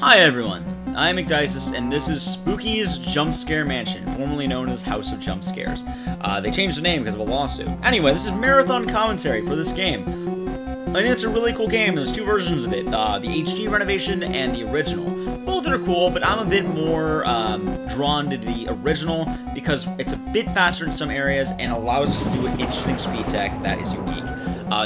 Hi everyone, I'm McDices, and this is Spooky's Jumpscare Mansion, formerly known as House of Jumpscares. They changed the name because of a lawsuit. Anyway, this is marathon commentary for this game. I think it's a really cool game. There's two versions of it, the HD renovation and the original. Both are cool, but I'm a bit more drawn to the original because it's a bit faster in some areas and allows us to do an interesting speed tech that is unique.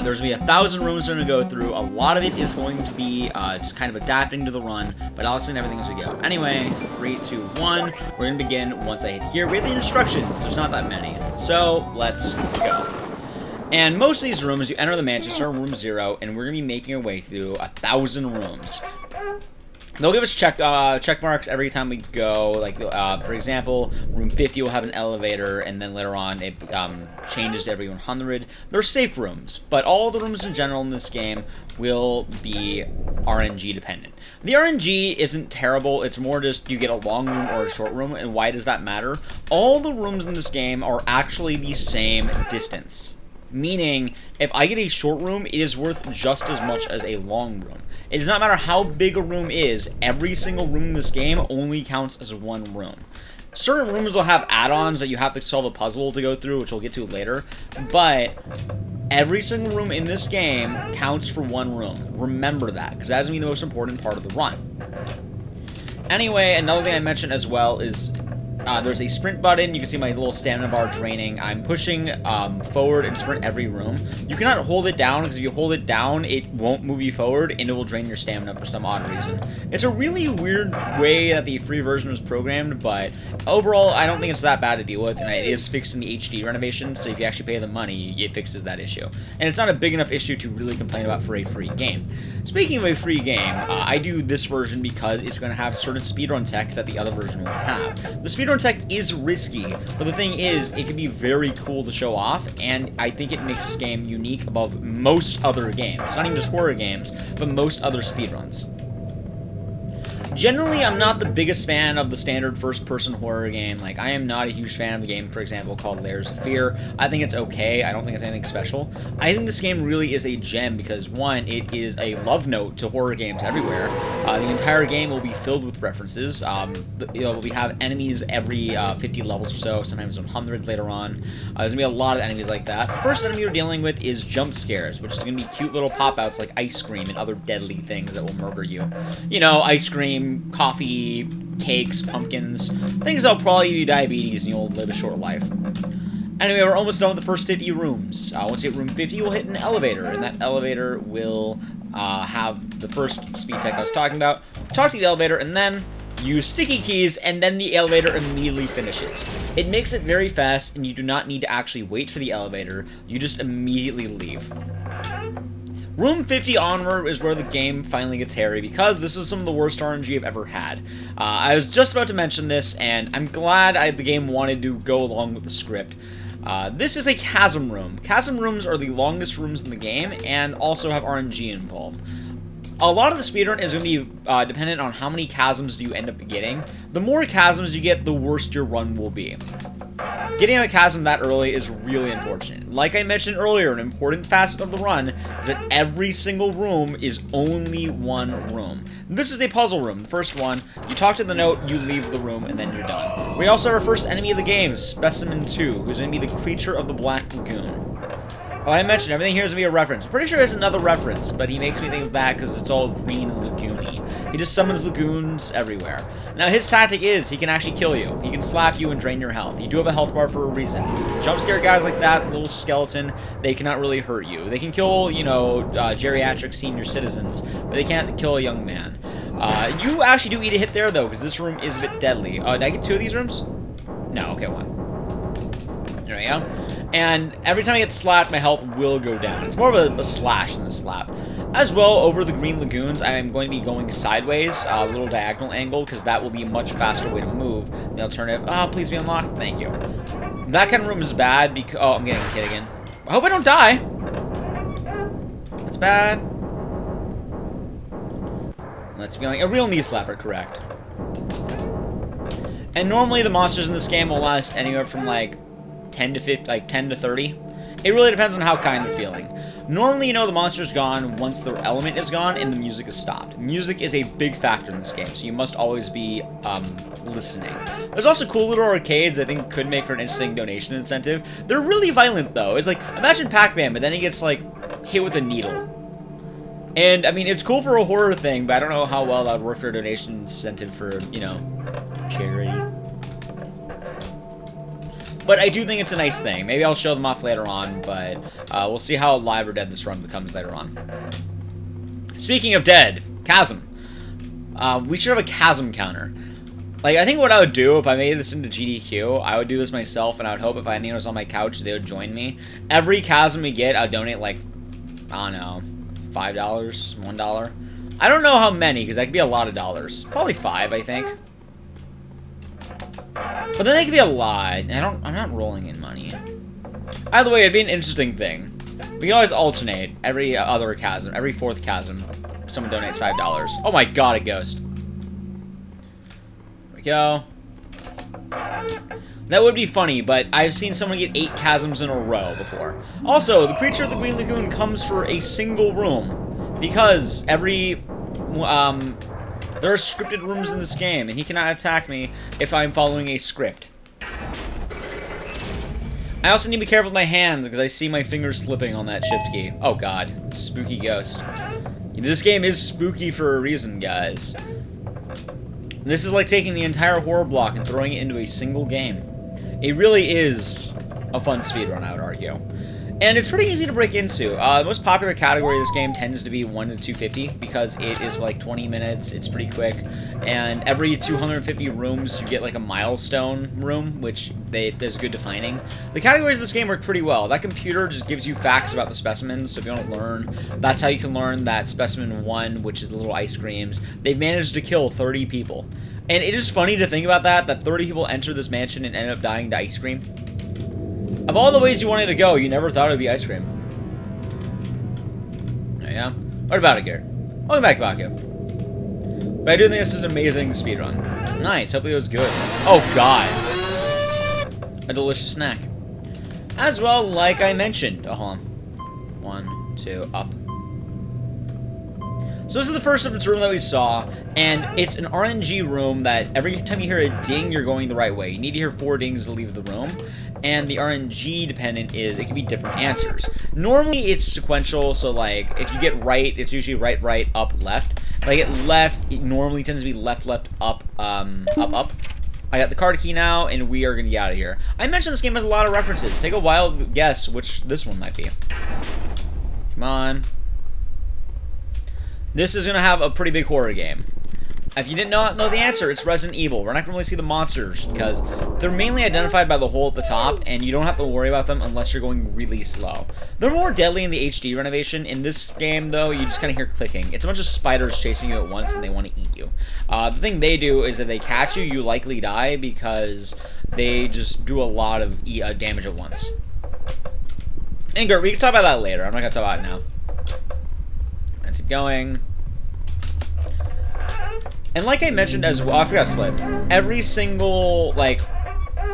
There's going to be 1,000 rooms we're going to go through. A lot of it is going to be just kind of adapting to the run, but I'll explain everything as we go. Anyway, 3, 2, 1, we're going to begin once I hit here. We have the instructions. There's not that many. So, let's go. And most of these rooms, you enter the mansion, start in room 0, and we're going to be making our way through 1,000 rooms. They'll give us check marks every time we go. Like, for example, room 50 will have an elevator, and then later on it changes to every 100. They're safe rooms, but all the rooms in general in this game will be RNG dependent. The RNG isn't terrible. It's more just you get a long room or a short room, and why does that matter? All the rooms in this game are actually the same distance. Meaning, if I get a short room, it is worth just as much as a long room. It does not matter how big a room is, every single room in this game only counts as one room. Certain rooms will have add-ons that you have to solve a puzzle to go through, which we'll get to later, but every single room in this game counts for one room. Remember that, because that's going to be the most important part of the run. Anyway, another thing I mentioned as well is there's a sprint button. You can see my little stamina bar draining. I'm pushing forward and sprint every room. You cannot hold it down, because if you hold it down, it won't move you forward, and it will drain your stamina for some odd reason. It's a really weird way that the free version was programmed, but overall, I don't think it's that bad to deal with, and it is fixed in the HD renovation, so if you actually pay the money, it fixes that issue. And it's not a big enough issue to really complain about for a free game. Speaking of a free game, I do this version because it's going to have certain speedrun tech that the other version won't have. The speedrun tech is risky, but the thing is, it can be very cool to show off, and I think it makes this game unique above most other games. Not even just horror games, but most other speedruns. Generally, I'm not the biggest fan of the standard first-person horror game. Like, I am not a huge fan of a game, for example, called Layers of Fear. I think it's okay. I don't think it's anything special. I think this game really is a gem because, one, it is a love note to horror games everywhere. The entire game will be filled with references. We have enemies every 50 levels or so, sometimes 100 later on. There's going to be a lot of enemies like that. The first enemy we're dealing with is jump scares, which is going to be cute little pop-outs like ice cream and other deadly things that will murder you. You know, ice cream, coffee, cakes, pumpkins, things that'll probably give you diabetes and you'll live a short life. Anyway, we're almost done with the first 50 rooms. Once you hit room 50, we'll hit an elevator, and that elevator will have the first speed tech I was talking about. Talk to the elevator, and then use sticky keys, and then the elevator immediately finishes. It makes it very fast, and you do not need to actually wait for the elevator. You just immediately leave. Room 50 onward is where the game finally gets hairy, because this is some of the worst RNG I've ever had. I was just about to mention this, and I'm glad the game wanted to go along with the script. This is a chasm room. Chasm rooms are the longest rooms in the game, and also have RNG involved. A lot of the speedrun is going to be dependent on how many chasms do you end up getting. The more chasms you get, the worse your run will be. Getting a chasm that early is really unfortunate. Like I mentioned earlier, an important facet of the run is that every single room is only one room. This is a puzzle room. The first one, you talk to the note, you leave the room, and then you're done. We also have our first enemy of the game, Specimen 2, who's going to be the creature of the Black Lagoon. Oh, I mentioned everything here is going to be a reference. I'm pretty sure there's another reference, but he makes me think of that because it's all green and lagoony. He just summons lagoons everywhere. Now, his tactic is he can actually kill you. He can slap you and drain your health. You do have a health bar for a reason. Jump scare guys like that, little skeleton, they cannot really hurt you. They can kill, you know, geriatric senior citizens, but they can't kill a young man. You actually do eat a hit there, though, because this room is a bit deadly. Did I get 2 of these rooms? No, okay, 1. There we go. And every time I get slapped, my health will go down. It's more of a slash than a slap. As well, over the green lagoons, I am going to be going sideways, a little diagonal angle, because that will be a much faster way to move. The alternative, please be unlocked. Thank you. That kind of room is bad because, oh, I'm getting hit again. I hope I don't die. That's bad. Let's be going a real knee slapper, correct. And normally the monsters in this game will last anywhere from like 10 to 50, like 10 to 30. It really depends on how kind they're feeling. Normally, you know, the monster's gone once the element is gone and the music is stopped. Music is a big factor in this game, so you must always be listening. There's also cool little arcades I think could make for an interesting donation incentive. They're really violent, though. It's like, imagine Pac-Man, but then he gets, like, hit with a needle. And, I mean, it's cool for a horror thing, but I don't know how well that would work for a donation incentive for, you know, charity. But I do think it's a nice thing. Maybe I'll show them off later on, but we'll see how live or dead this run becomes later on. Speaking of dead, chasm. We should have a chasm counter. Like, I think what I would do if I made this into GDQ, I would do this myself, and I would hope if anyone was on my couch, they would join me. Every chasm we get, I'll donate, like, I don't know, $5, $1. I don't know how many, because that could be a lot of dollars. Probably 5, I think. But then it could be a lot. I'm not rolling in money. Either way, it'd be an interesting thing. We can always alternate every other chasm, every 4th chasm. Someone donates $5. Oh my god, a ghost. There we go. That would be funny, but I've seen someone get 8 chasms in a row before. Also, the creature of the Green Lagoon comes for a single room. Because every... there are scripted rooms in this game, and he cannot attack me if I'm following a script. I also need to be careful with my hands, because I see my fingers slipping on that shift key. Oh god, spooky ghost. This game is spooky for a reason, guys. This is like taking the entire horror block and throwing it into a single game. It really is a fun speedrun, I would argue. And it's pretty easy to break into. The most popular category of this game tends to be 1 to 250 because it is like 20 minutes, it's pretty quick, and every 250 rooms you get like a milestone room, which there's good defining. The categories of this game work pretty well. That computer just gives you facts about the specimens, so if you want to learn, that's how you can learn that specimen 1, which is the little ice creams. They've managed to kill 30 people. And it is funny to think about that 30 people enter this mansion and end up dying to ice cream. Of all the ways you wanted to go, you never thought it would be ice cream. Yeah. What about it, Garrett? Welcome back, Baku. But I do think this is an amazing speedrun. Nice. Hopefully it was good. Oh, God. A delicious snack. As well, like I mentioned. Oh, hold on. 1, 2, up. So this is the first of its room that we saw, and it's an RNG room that every time you hear a ding, you're going the right way. You need to hear 4 dings to leave the room. And the RNG dependent is, it can be different answers. Normally, it's sequential, so, like, if you get right, it's usually right, right, up, left. If I get left, it normally tends to be left, left, up, up. I got the card key now, and we are going to get out of here. I mentioned this game has a lot of references. Take a wild guess which this one might be. Come on. This is going to have a pretty big horror game. If you did not know the answer, it's Resident Evil. We're not going to really see the monsters because they're mainly identified by the hole at the top, and you don't have to worry about them unless you're going really slow. They're more deadly in the HD renovation. In this game, though, you just kind of hear clicking. It's a bunch of spiders chasing you at once, and they want to eat you. The thing they do is if they catch you, you likely die because they just do a lot of damage at once. Ingrid, we can talk about that later. I'm not going to talk about it now. Let's keep going. And like I mentioned as well, I forgot to split. Every single, like,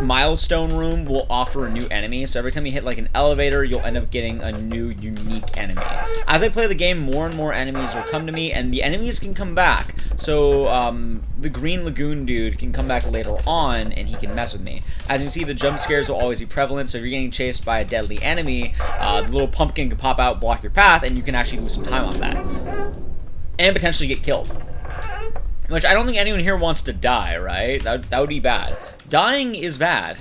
milestone room will offer a new enemy. So every time you hit, like, an elevator, you'll end up getting a new, unique enemy. As I play the game, more and more enemies will come to me, and the enemies can come back. So, the Green Lagoon dude can come back later on, and he can mess with me. As you can see, the jump scares will always be prevalent, so if you're getting chased by a deadly enemy, the little pumpkin can pop out, block your path, and you can actually lose some time off that. And potentially get killed. Which I don't think anyone here wants to die, right? That would be bad. Dying is bad.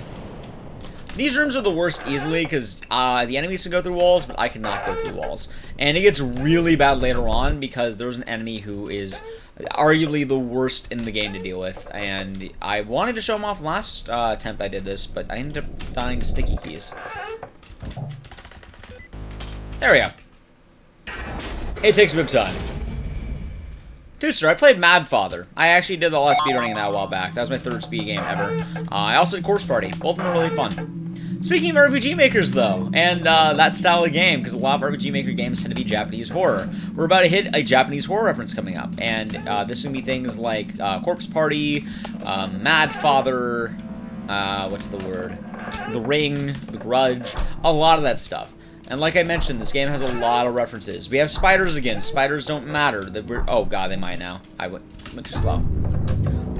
These rooms are the worst easily because the enemies can go through walls, but I cannot go through walls. And it gets really bad later on because there's an enemy who is arguably the worst in the game to deal with. And I wanted to show him off last attempt I did this, but I ended up dying to sticky keys. There we go. It takes a bit of time. Two-star, I played Mad Father. I actually did a lot of speedrunning that a while back. That was my 3rd speed game ever. I also did Corpse Party. Both of them are really fun. Speaking of RPG makers, though, and that style of game, because a lot of RPG maker games tend to be Japanese horror. We're about to hit a Japanese horror reference coming up, and this is going to be things like Corpse Party, Mad Father, what's the word? The Ring, The Grudge, a lot of that stuff. And like I mentioned, this game has a lot of references. We have spiders again. Spiders don't matter. Oh god, they might now. I went too slow.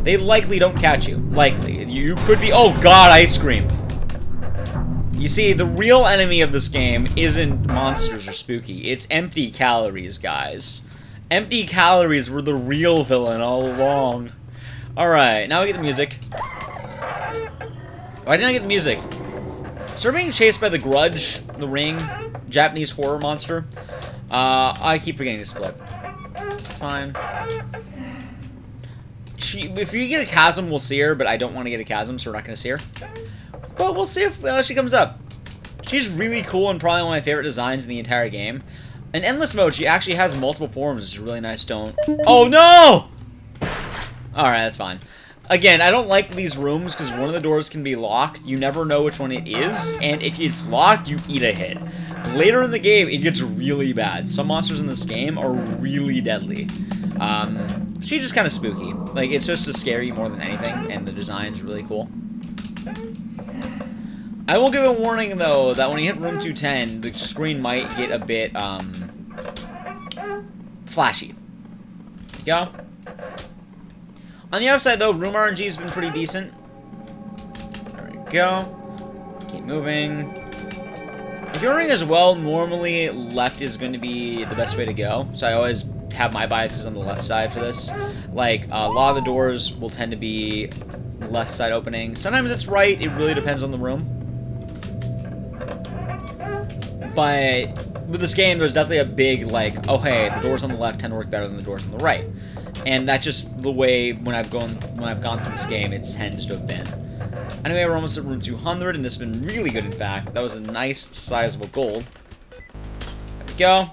They likely don't catch you. Likely. You could be... Oh god, ice cream. You see, the real enemy of this game isn't monsters or spooky. It's empty calories, guys. Empty calories were the real villain all along. Alright, now we get the music. Why didn't I get the music? So we're being chased by the Grudge, the Ring, Japanese horror monster. I keep forgetting to split. It's fine. If you get a chasm, we'll see her, but I don't want to get a chasm, so we're not going to see her. But we'll see if she comes up. She's really cool and probably one of my favorite designs in the entire game. In Endless Mode, she actually has multiple forms, which is really nice. Oh, no! Alright, that's fine. Again, I don't like these rooms because one of the doors can be locked. You never know which one it is, and if it's locked, you eat a hit. Later in the game, it gets really bad. Some monsters in this game are really deadly. She's just kind of spooky. Like, it's just to scare you more than anything, and the design's really cool. I will give a warning, though, that when you hit room 210, the screen might get a bit, flashy. There you go. On the upside, though, room RNG has been pretty decent. There we go. Keep moving. If you're running as well, normally left is going to be the best way to go. So I always have my biases on the left side for this. Like, a lot of the doors will tend to be left side opening. Sometimes it's right. It really depends on the room. But with this game, there's definitely a big, like, oh, hey, the doors on the left tend to work better than the doors on the right. And that's just the way, when I've gone through this game, it tends to have been. Anyway, we're almost at room 200, and this has been really good, in fact. That was a nice, sizable gold. There we go.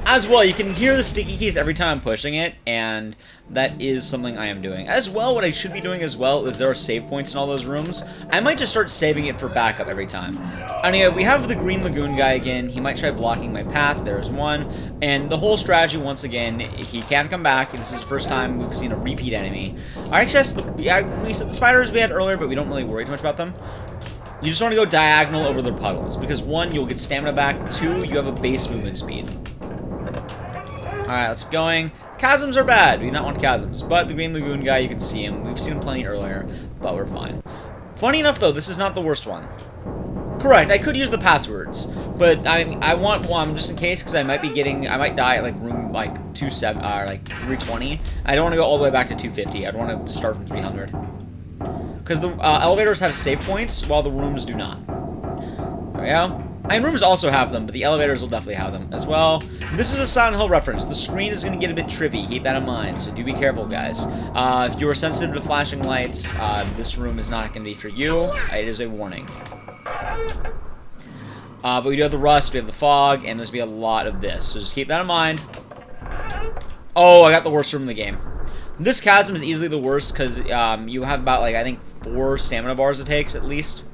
As well, you can hear the sticky keys every time I'm pushing it, and that is something I am doing. As well, what I should be doing as well is there are save points in all those rooms. I might just start saving it for backup every time. Anyway, we have the Green Lagoon guy again. He might try blocking my path. There's one. And the whole strategy, once again, he can come back. This is the first time we've seen a repeat enemy. I actually, we said the spiders we had earlier, but we don't really worry too much about them. You just want to go diagonal over their puddles, because one, you'll get stamina back. Two, you have a base movement speed. Alright, let's keep going. Chasms are bad. We do not want chasms. But the Green Lagoon guy, you can see him. We've seen him plenty earlier, but we're fine. Funny enough, though, this is not the worst one. Correct, I could use the passwords, but I want one just in case, because I might die at like room like 27 or like 320. I don't want to go all the way back to 250. I'd want to start from 300. Because the elevators have save points, while the rooms do not. There we go. I mean, rooms also have them, but the elevators will definitely have them as well. This is a Silent Hill reference. The screen is going to get a bit trippy. Keep that in mind, so do be careful, guys. If you are sensitive to flashing lights, this room is not going to be for you. It is a warning. But we do have the rust, we have the fog, and there's going to be a lot of this. So just keep that in mind. Oh, I got the worst room in the game. This chasm is easily the worst because you have about, like, I think 4 stamina bars it takes, at least.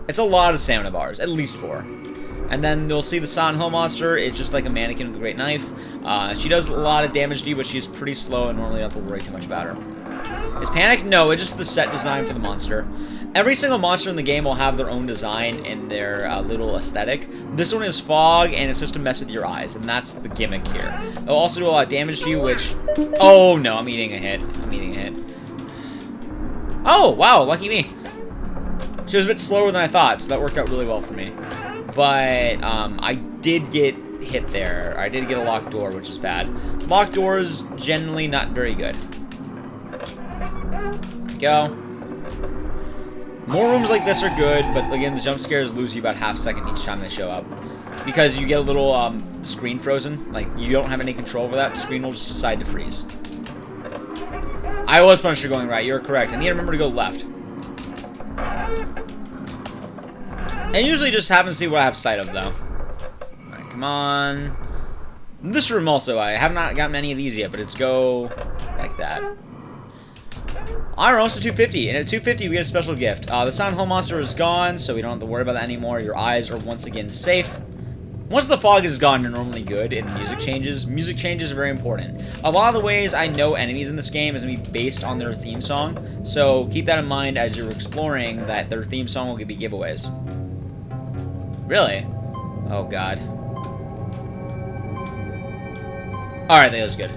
It's a lot of stamina bars, at least 4. And then you'll see the Silent Hill monster. It's just like a mannequin with a great knife. She does a lot of damage to you, but she's pretty slow, and normally I don't have to worry too much about her. Is panic? No, it's just the set design for the monster. Every single monster in the game will have their own design and their little aesthetic. This one is fog, and it's just to mess with your eyes, and that's the gimmick here. It'll also do a lot of damage to you, which... Oh, no, I'm eating a hit. I'm eating a hit. Oh, wow, lucky me. She was a bit slower than I thought, so that worked out really well for me. But I did get hit there. I did get a locked door, which is bad. Locked doors, generally not very good. There we go. More rooms like this are good, but again, the jump scares lose you about half a second each time they show up. Because you get a little screen frozen. Like, you don't have any control over that. The screen will just decide to freeze. I was Punisher going right. You're correct. I need to remember to go left. And usually just happen to see what I have sight of, though. Alright, come on. This room also, I have not got many of these yet, but it's go like that. Alright, we're almost at 250, and at 250 we get a special gift. The Silent Hill monster is gone, so we don't have to worry about that anymore. Your eyes are once again safe. Once the fog is gone, you're normally good, and music changes. Music changes are very important. A lot of the ways I know enemies in this game is going to be based on their theme song, so keep that in mind as you're exploring, that their theme song will give you giveaways. Really? Oh, God. Alright, that was good.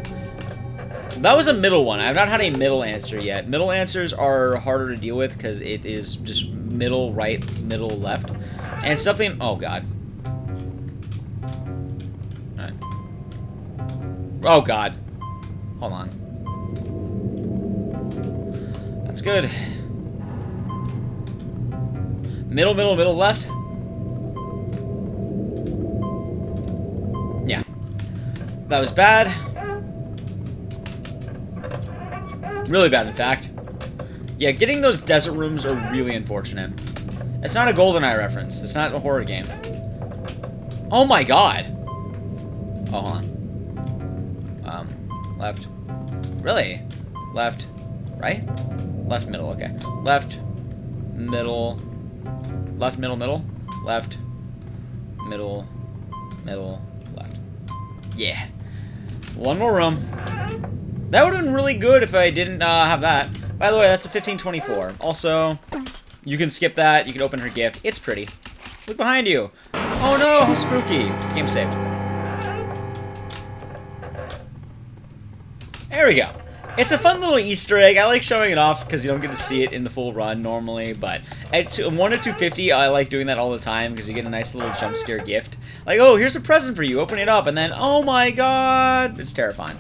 That was a middle one. I've not had a middle answer yet. Middle answers are harder to deal with because it is just middle, right, middle, left. And it's definitely... Oh, God. Alright. Oh, God. Hold on. That's good. Middle, middle, middle, left. Yeah. That was bad. Really bad, in fact. Yeah, getting those desert rooms are really unfortunate. It's not a GoldenEye reference. It's not a horror game. Oh my god. Oh, hold on. Left. Really? Left. Right? Left, middle, okay. Left, middle, left, middle, middle, left, middle, middle, left. Yeah. One more room. That would have been really good if I didn't have that. By the way, that's a 1524. Also, you can skip that. You can open her gift. It's pretty. Look behind you. Oh no, how spooky. Game saved. There we go. It's a fun little Easter egg. I like showing it off because you don't get to see it in the full run normally, but at 1 to 250, I like doing that all the time because you get a nice little jump scare gift. Like, oh, here's a present for you. Open it up, and then, oh my god, it's terrifying.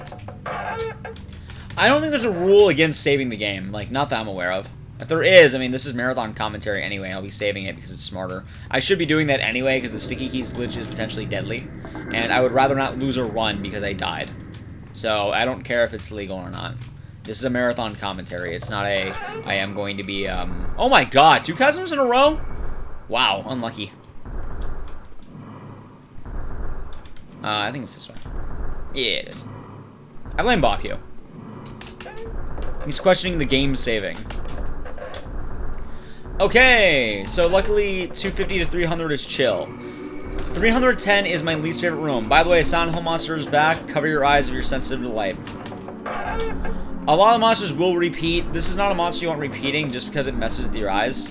I don't think there's a rule against saving the game, like, not that I'm aware of. If there is, I mean, this is marathon commentary anyway. I'll be saving it because it's smarter. I should be doing that anyway because the sticky keys glitch is potentially deadly, and I would rather not lose a run because I died. So I don't care if it's legal or not. This is a marathon commentary. It's not a, I am going to be, oh my god, 2 cousins in a row? Wow, unlucky. I think it's this one. Yeah, it is. I blame Baku. He's questioning the game saving. Okay, so luckily 250 to 300 is chill. 310 is my least favorite room. By the way, Silent Hill Monster is back. Cover your eyes if you're sensitive to light. A lot of monsters will repeat. This is not a monster you want repeating just because it messes with your eyes.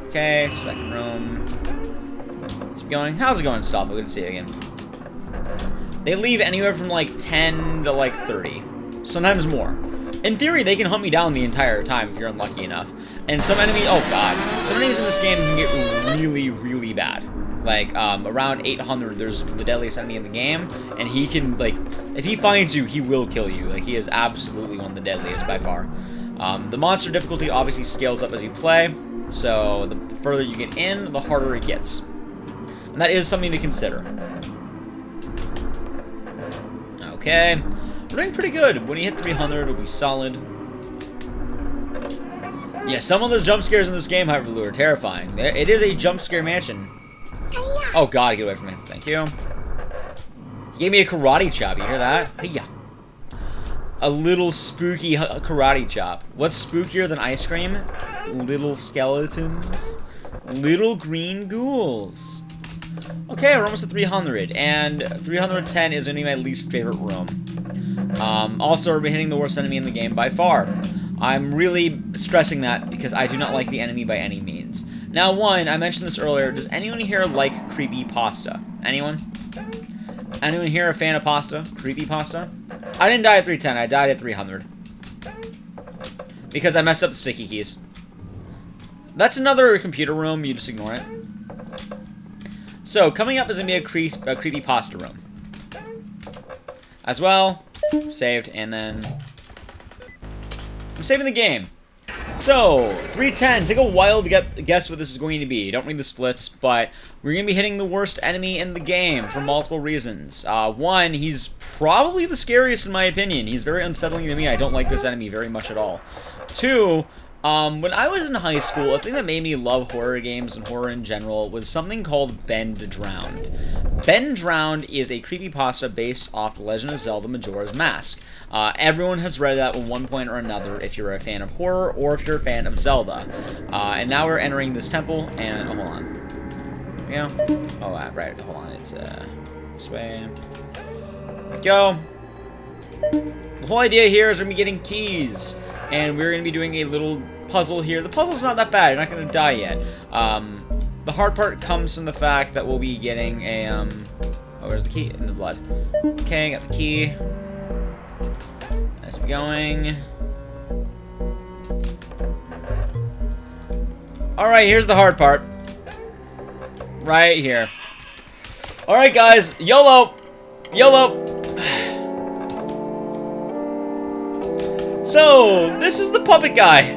Okay, second room. Let's keep going. How's it going, Stoffel? Good to see you again. They leave anywhere from like 10 to like 30. Sometimes more. In theory, they can hunt me down the entire time if you're unlucky enough. And some enemies, oh god, some enemies in this game can get really, really bad. Like, around 800, there's the deadliest enemy in the game, and he can, like, if he finds you, he will kill you. Like, he is absolutely one of the deadliest by far. The monster difficulty obviously scales up as you play, so the further you get in, the harder it gets. And that is something to consider. Okay. We're doing pretty good. When you hit 300, it'll be solid. Yeah, some of the jump scares in this game, however, are terrifying. It is a Jumpscare Mansion. Oh god, get away from me. Thank you. He gave me a karate chop. You hear that? Hey-ya. A little spooky karate chop. What's spookier than ice cream? Little skeletons. Little green ghouls. Okay, we're almost at 300. And 310 is going to be my least favorite room. Also, we're hitting the worst enemy in the game by far. I'm really stressing that because I do not like the enemy by any means. Now, one, I mentioned this earlier. Does anyone here like creepypasta? Anyone? Anyone here a fan of pasta? Creepypasta? I didn't die at 310. I died at 300. Because I messed up the sticky keys. That's another computer room. You just ignore it. So, coming up is going to be a creepypasta room. As well. Saved, and then I'm saving the game. So, 310, take a while to guess what this is going to be. Don't read the splits, but we're going to be hitting the worst enemy in the game for multiple reasons. One, he's probably the scariest in my opinion. He's very unsettling to me. I don't like this enemy very much at all. Two, when I was in high school, a thing that made me love horror games and horror in general was something called Bend Drowned. Bend Drowned is a creepypasta based off The Legend of Zelda Majora's Mask. Everyone has read that at one point or another if you're a fan of horror or if you're a fan of Zelda. And now we're entering this temple, and, oh, hold on. Yeah. Oh, right, hold on, it's, this way. There we go. The whole idea here is we're going to be getting keys. And we're going to be doing a little puzzle here. The puzzle's not that bad. You're not going to die yet. The hard part comes from the fact that we'll be getting a, oh, where's the key? In the blood. Okay, got the key. Nice going. Alright, here's the hard part. Right here. Alright, guys. YOLO! YOLO! So, this is the puppet guy.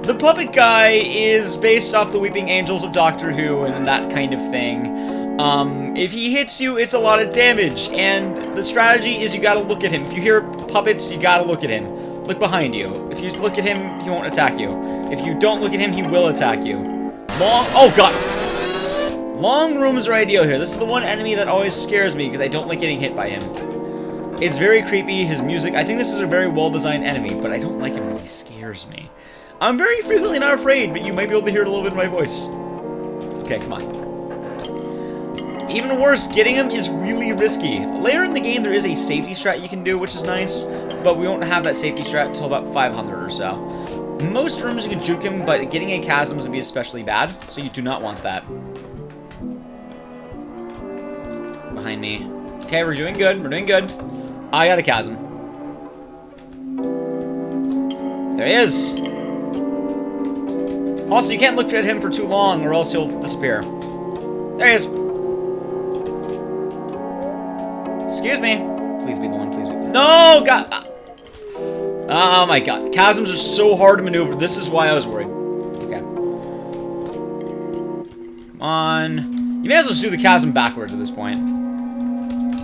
The puppet guy is based off the Weeping Angels of Doctor Who and that kind of thing. If he hits you, it's a lot of damage, and the strategy is you gotta look at him. If you hear puppets, you gotta look at him. Look behind you. If you look at him, he won't attack you. If you don't look at him, he will attack you. Oh god! Long rooms are ideal here. This is the one enemy that always scares me because I don't like getting hit by him. It's very creepy, his music. I think this is a very well-designed enemy, but I don't like him because he scares me. I'm very frequently not afraid, but you might be able to hear it a little bit in my voice. Okay, come on. Even worse, getting him is really risky. Later in the game, there is a safety strat you can do, which is nice, but we won't have that safety strat until about 500 or so. Most rooms you can juke him, but getting a chasm is going to be especially bad, so you do not want that. Behind me. Okay, we're doing good. We're doing good. I got a chasm. There he is. Also, you can't look at him for too long, or else he'll disappear. There he is. Excuse me. Please be the one, please be. No, God. Oh my god. Chasms are so hard to maneuver. This is why I was worried. Okay. Come on. You may as well just do the chasm backwards at this point.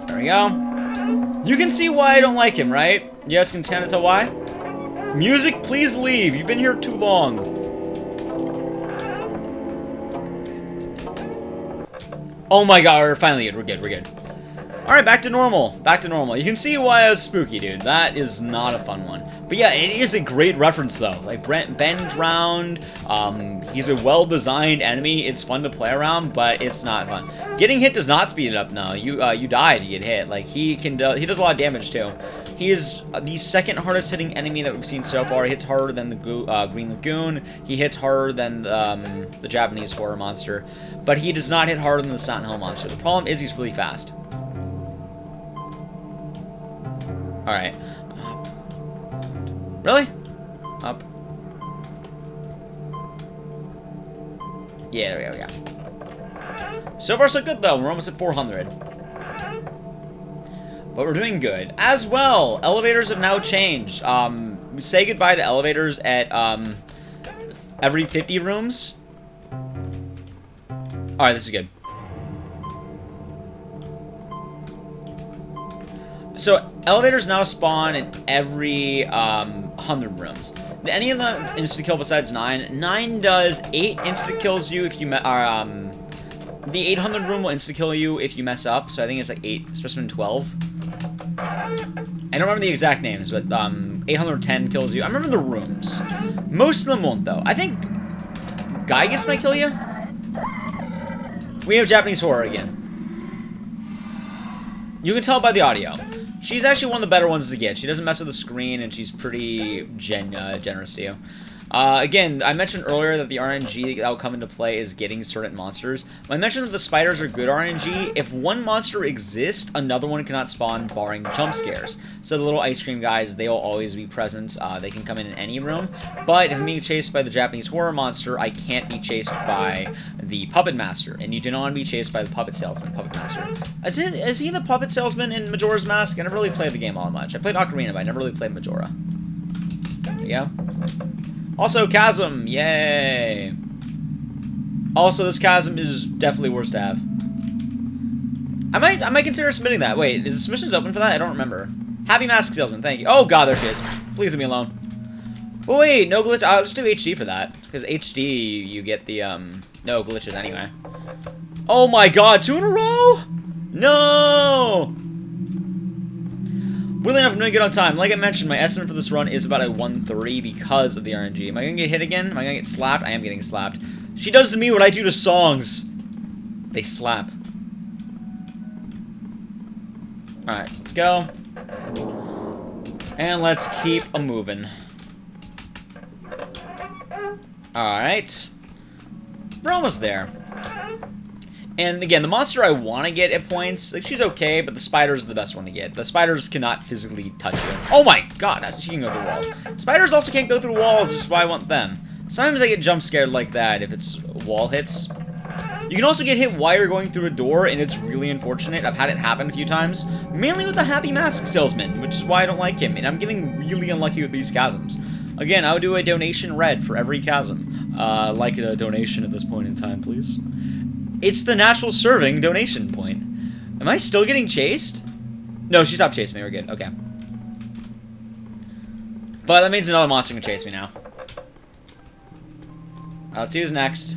There we go. You can see why I don't like him, right? You guys can kind of tell why? Music, please leave. You've been here too long. Oh my god, we're finally good. We're good, we're good. Alright, back to normal. Back to normal. You can see why I was spooky, dude. That is not a fun one. But yeah, it is a great reference, though. Like, Ben drowned. He's a well-designed enemy. It's fun to play around, but it's not fun. Getting hit does not speed it up, no. You die if you get hit. Like, he does a lot of damage, too. He is the second hardest hitting enemy that we've seen so far. He hits harder than the Green Lagoon. He hits harder than the Japanese horror monster. But he does not hit harder than the Silent Hill monster. The problem is he's really fast. Alright. Really? Up. Yeah, there we go, yeah. So far, so good, though. We're almost at 400. But we're doing good. As well, elevators have now changed. We say goodbye to elevators at, every 50 rooms. Alright, this is good. So, elevators now spawn in every 100 rooms. Do any of them insta-kill besides 9? 9 does 8 insta-kills you if you... the 800 room will insta-kill you if you mess up, so I think it's like 8, specimen 12. I don't remember the exact names, but 810 kills you. I remember the rooms. Most of them won't, though. I think Gaius might kill you. We have Japanese horror again. You can tell by the audio. She's actually one of the better ones to get. She doesn't mess with the screen, and she's pretty generous to you. Again, I mentioned earlier that the RNG that will come into play is getting certain monsters. When I mentioned that the spiders are good RNG, if one monster exists, another one cannot spawn, barring jump scares. So the little ice cream guys, they will always be present. They can come in any room. But if I'm being chased by the Japanese horror monster, I can't be chased by the puppet master. And you do not want to be chased by the puppet salesman, puppet master. Is he the puppet salesman in Majora's Mask? I never really played the game all that much. I played Ocarina, but I never really played Majora. There we go. Also, chasm! Yay! Also, this chasm is definitely worse to have. I might consider submitting that. Wait, is the submissions open for that? I don't remember. Happy Mask Salesman, thank you. Oh god, there she is. Please leave me alone. Oh wait, no glitch. I'll just do HD for that. Because HD, you get the, no glitches anyway. Oh my god, 2 in a row? No! Weirdly enough, I'm doing good on time. Like I mentioned, my estimate for this run is about a 130 because of the RNG. Am I going to get hit again? Am I going to get slapped? I am getting slapped. She does to me what I do to songs. They slap. Alright, let's go. And let's keep a-moving. Alright. We're almost there. And again, the monster I want to get at points, like, she's okay, but the spiders are the best one to get. The spiders cannot physically touch you. Oh my god, she can go through walls. Spiders also can't go through walls, which is why I want them. Sometimes I get jump scared like that if it's wall hits. You can also get hit while you're going through a door, and it's really unfortunate. I've had it happen a few times, mainly with the Happy Mask Salesman, which is why I don't like him, and I'm getting really unlucky with these chasms. Again, I would do a donation red for every chasm. Like a donation at this point in time, please. It's the natural serving donation point. Am I still getting chased? No, she stopped chasing me. We're good. Okay. But that means another monster can chase me now. Let's see who's next.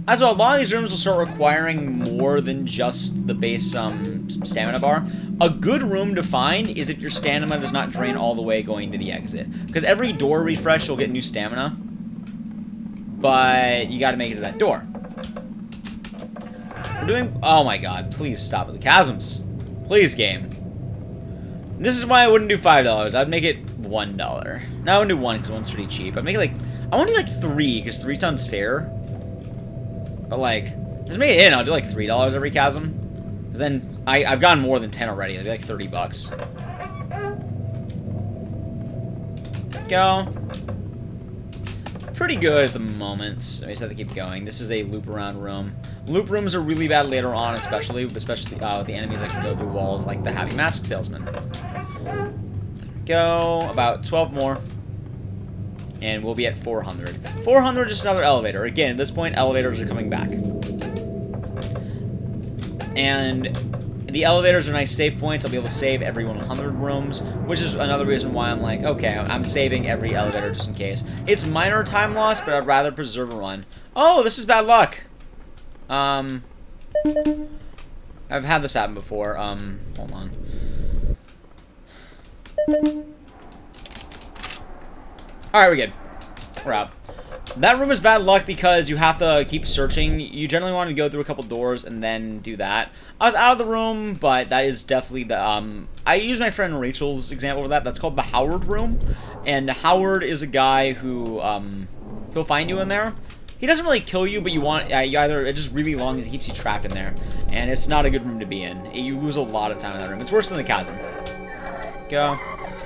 As well, a lot of these rooms will start requiring more than just the base stamina bar. A good room to find is if your stamina does not drain all the way going to the exit. Because every door refresh, you'll get new stamina. But you gotta make it to that door. We're doing... Oh my god, please stop with the chasms. Please, game. This is why I wouldn't do $5. I'd make it $1. No, I wouldn't do 1 because 1's pretty cheap. I'd make it like... I want to do like 3 because 3 sounds fair. But like... Just make it in. I'll do like $3 every chasm. Because then I've gotten more than 10 already. It'll be like 30 bucks. Go. Pretty good at the moment. I just have to keep going. This is a loop around room. Loop rooms are really bad later on, especially with the enemies that can go through walls, like the Happy Mask Salesman. Go. About 12 more. And we'll be at 400. 400 is another elevator. Again, at this point, elevators are coming back. And the elevators are nice save points. I'll be able to save every 100 rooms, which is another reason why I'm like, okay, I'm saving every elevator just in case. It's minor time loss, but I'd rather preserve a run. Oh, this is bad luck. I've had this happen before. Hold on. Alright, we're good. We're out. That room is bad luck because you have to keep searching. You generally want to go through a couple doors and then do that. I was out of the room, but that is definitely the, I use my friend Rachel's example for that. That's called the Howard room. And Howard is a guy who, he'll find you in there. He doesn't really kill you, but you want, it's just really long as he keeps you trapped in there. And it's not a good room to be in. You lose a lot of time in that room. It's worse than the chasm. Go.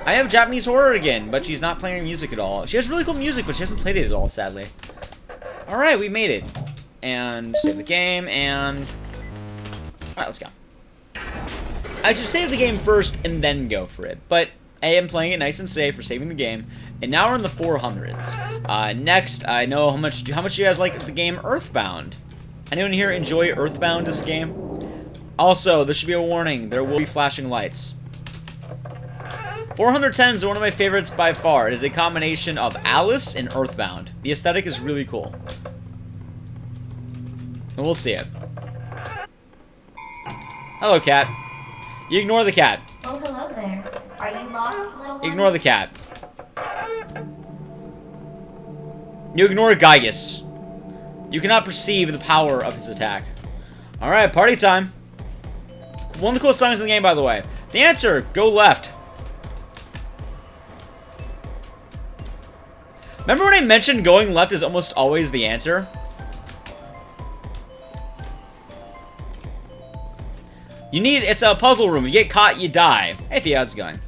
I have Japanese horror again, but she's not playing music at all. She has really cool music, but she hasn't played it at all, sadly. Alright, we made it. And save the game, and... Alright, let's go. I should save the game first and then go for it, but I am playing it nice and safe for saving the game. And now we're in the 400s. Next, I know how much you guys like the game Earthbound. Anyone here enjoy Earthbound as a game? Also, this should be a warning. There will be flashing lights. 410 is one of my favorites by far. It is a combination of Alice and Earthbound. The aesthetic is really cool. And we'll see it. Hello, cat. You ignore the cat. Oh, hello there. Are you lost, little one? Ignore the cat. You ignore Gygus. You cannot perceive the power of his attack. Alright, party time. One of the coolest songs in the game, by the way. The answer, go left. Remember when I mentioned going left is almost always the answer? It's a puzzle room. You get caught, you die. Hey, Fia, how's it going?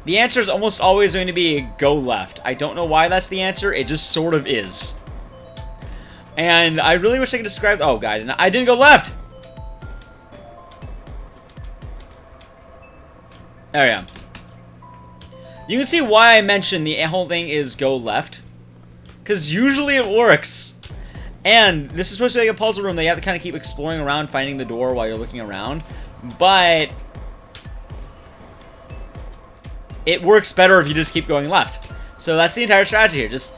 The answer is almost always going to be go left. I don't know why that's the answer. It just sort of is. And I really wish I could describe... Oh, guys, I didn't go left! There we go. You can see why I mentioned the whole thing is go left. Because usually it works. And this is supposed to be like a puzzle room that you have to kind of keep exploring around, finding the door while you're looking around. But it works better if you just keep going left. So that's the entire strategy here. Just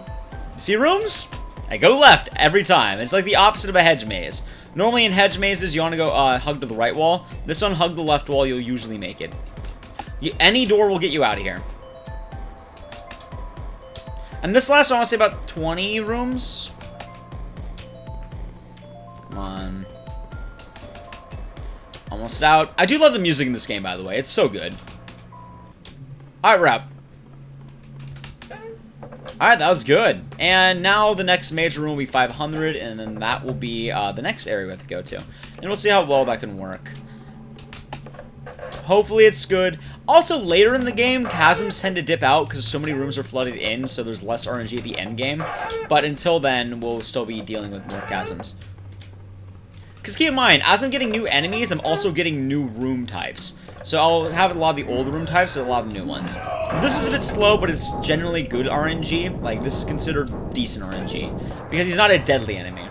see rooms? I go left every time. It's like the opposite of a hedge maze. Normally in hedge mazes, you want to go hug to the right wall. This one, hug the left wall, you'll usually make it. Any door will get you out of here. And this lasts, I want to say, about 20 rooms. Come on. Almost out. I do love the music in this game, by the way. It's so good. Alright, we're up. Alright, that was good. And now the next major room will be 500, and then that will be the next area we have to go to. And we'll see how well that can work. Hopefully it's good. Also, later in the game, chasms tend to dip out because so many rooms are flooded in, so there's less RNG at the end game. But until then, we'll still be dealing with more chasms. Because keep in mind, as I'm getting new enemies, I'm also getting new room types. So I'll have a lot of the old room types and a lot of new ones. This is a bit slow, but it's generally good RNG. Like, this is considered decent RNG. Because he's not a deadly enemy.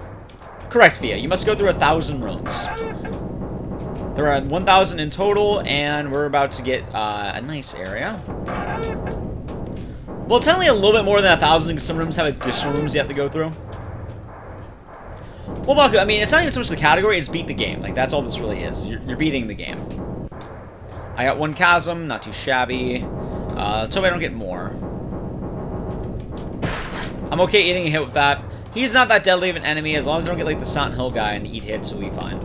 Correct, Fia. You must go through 1,000 rooms. There are 1,000 in total, and we're about to get a nice area. Well, technically a little bit more than 1,000, because some rooms have additional rooms you have to go through. Well, Baku, I mean, it's not even so much the category, it's beat the game. Like, that's all this really is. You're beating the game. I got one chasm, not too shabby. Let's hope I don't get more. I'm okay eating a hit with that. He's not that deadly of an enemy. As long as I don't get, like, the Silent Hill guy and eat hits, we'll be fine.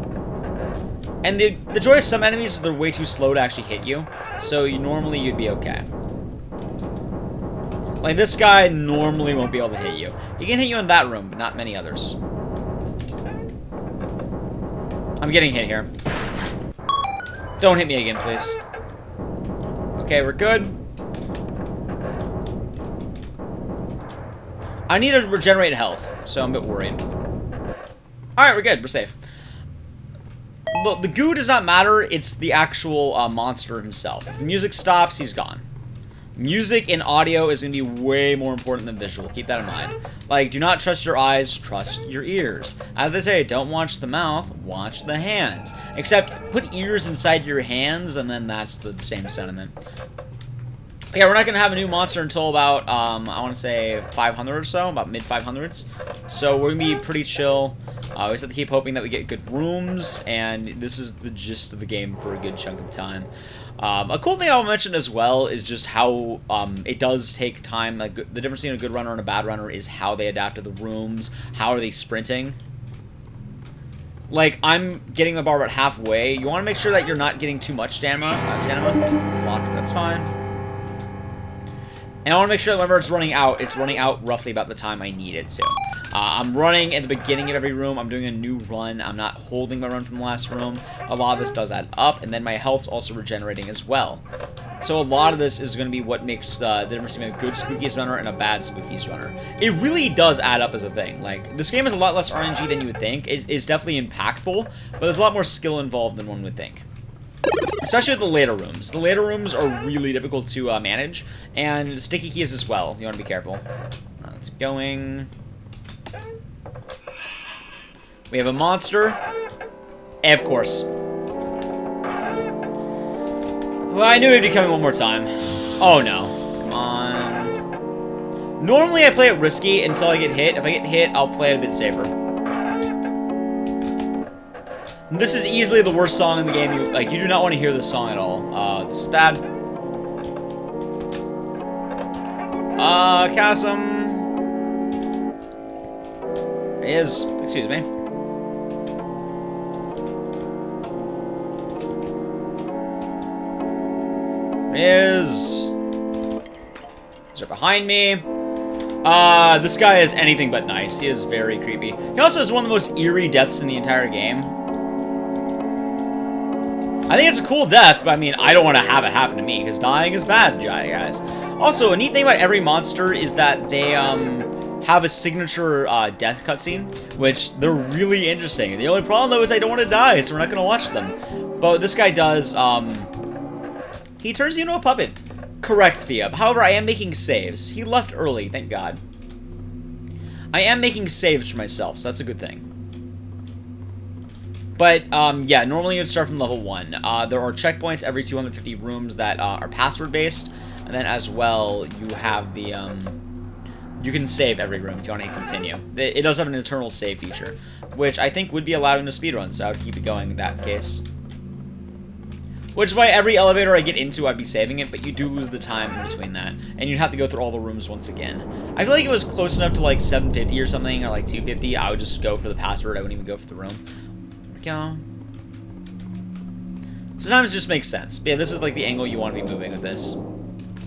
And the joy of some enemies is they're way too slow to actually hit you. So normally you'd be okay. Like, this guy normally won't be able to hit you. He can hit you in that room, but not many others. I'm getting hit here. Don't hit me again, please. Okay, we're good. I need to regenerate health, so I'm a bit worried. Alright, we're good. We're safe. Look, the goo does not matter. It's the actual monster himself. If the music stops, he's gone. Music and audio is going to be way more important than visual. Keep that in mind. Like, do not trust your eyes, trust your ears. As they say, don't watch the mouth, watch the hands. Except, put ears inside your hands, and then that's the same sentiment. Yeah, we're not going to have a new monster until about, I want to say 500 or so, about mid-500s. So we're going to be pretty chill. We just have to keep hoping that we get good rooms, and this is the gist of the game for a good chunk of time. A cool thing I'll mention as well is just how it does take time. Like, the difference between a good runner and a bad runner is how they adapt to the rooms, how are they sprinting. Like, I'm getting the bar about halfway. You want to make sure that you're not getting too much stamina. Locked, that's fine. And I want to make sure that whenever it's running out roughly about the time I need it to. I'm running at the beginning of every room. I'm doing a new run. I'm not holding my run from the last room. A lot of this does add up, and then my health's also regenerating as well. So a lot of this is going to be what makes the difference between a good Spookies runner and a bad Spookies runner. It really does add up as a thing. Like, this game is a lot less RNG than you would think. It is definitely impactful, but there's a lot more skill involved than one would think. Especially with the later rooms. The later rooms are really difficult to manage, and sticky keys as well. You want to be careful. Let's keep going. We have a monster. And of course. Well, I knew he'd be coming one more time. Oh no. Come on. Normally I play it risky until I get hit. If I get hit, I'll play it a bit safer. This is easily the worst song in the game. You do not want to hear this song at all. This is bad. Chasm. Excuse me. Is there behind me? This guy is anything but nice. He is very creepy. He also has one of the most eerie deaths in the entire game. I think it's a cool death, but I mean, I don't want to have it happen to me, because dying is bad, guys. Also, a neat thing about every monster is that they, have a signature, death cutscene, which they're really interesting. The only problem, though, is I don't want to die, so we're not going to watch them. But this guy does, he turns you into a puppet. Correct, Fia. However, I am making saves. He left early, thank God. I am making saves for myself, so that's a good thing. But, yeah, normally you'd start from level 1. There are checkpoints every 250 rooms that are password-based. And then, as well, you have the, you can save every room if you want to hit continue. It does have an internal save feature, which I think would be allowed in a speedrun, so I would keep it going in that case. Which is why every elevator I get into, I'd be saving it, but you do lose the time in between that. And you'd have to go through all the rooms once again. I feel like it was close enough to, like, 750 or something, or, like, 250. I would just go for the password. I wouldn't even go for the room. There we go. Sometimes it just makes sense. But yeah, this is, like, the angle you want to be moving with this.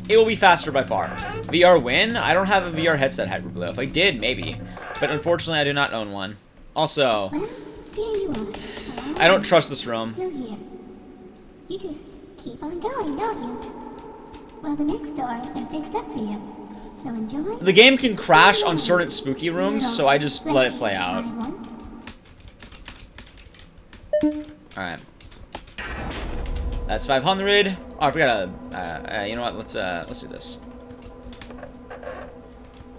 it will be faster by far. VR win? I don't have a VR headset, Hyperglyph. If I did, maybe. But unfortunately, I do not own one. Also, Well, here you are. I don't trust this room. Still here. You just keep on going, don't you? Well, the next door has been fixed up for you. So enjoy. The game can crash on certain spooky rooms, so I just let it play out. Alright. That's 500. Oh, I forgot you know what? Let's do this.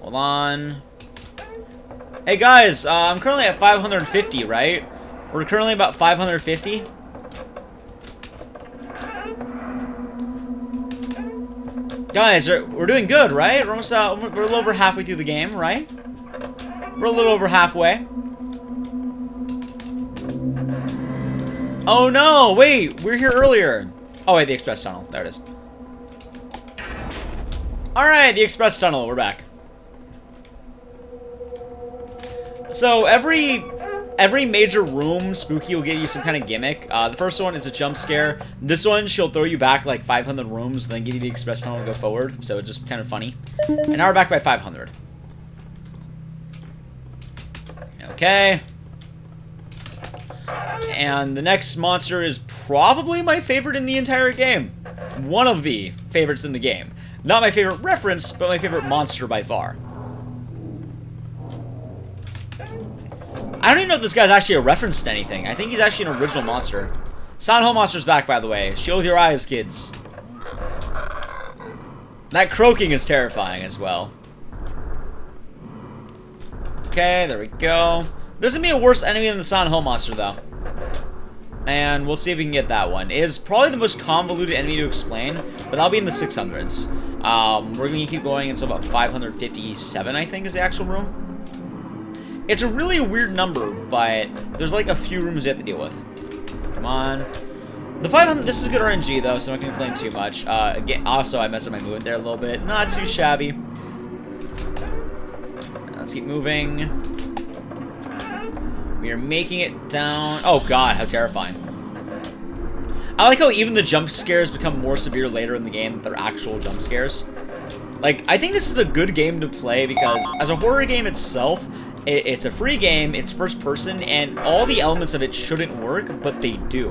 Hold on. Hey guys, I'm currently at 550, right? We're currently about 550. Guys, we're doing good, right? We're almost we're a little over halfway through the game, right? We're a little over halfway. Oh no, wait, we're here earlier. Oh wait, the express tunnel. There it is. Alright, the express tunnel, we're back. So every major room, Spooky will give you some kind of gimmick. The first one is a jump scare. This one, she'll throw you back like 500 rooms, then give you the express tunnel to go forward. So it's just kind of funny. And now we're back by 500. Okay. And the next monster is probably my favorite in the entire game. One of the favorites in the game. Not my favorite reference, but my favorite monster by far. I don't even know if this guy's actually a reference to anything. I think he's actually an original monster. Silent Hill Monster's back, by the way. Show with your eyes, kids. That croaking is terrifying as well. Okay, there we go. There's gonna be a worse enemy than the Silent Hill Monster, though. And we'll see if we can get that one. It is probably the most convoluted enemy to explain, but that'll be in the 600s. We're gonna keep going until about 557, I think, is the actual room. It's a really weird number, but there's like a few rooms you have to deal with. Come on. The 500, this is good RNG though, so I'm not gonna complain too much. Again, also I messed up my movement there a little bit. Not too shabby. Let's keep moving. We are making it down. Oh god, how terrifying. I like how even the jump scares become more severe later in the game than their actual jump scares. Like, I think this is a good game to play because as a horror game itself, it's a free game, it's first person, and all the elements of it shouldn't work, but they do.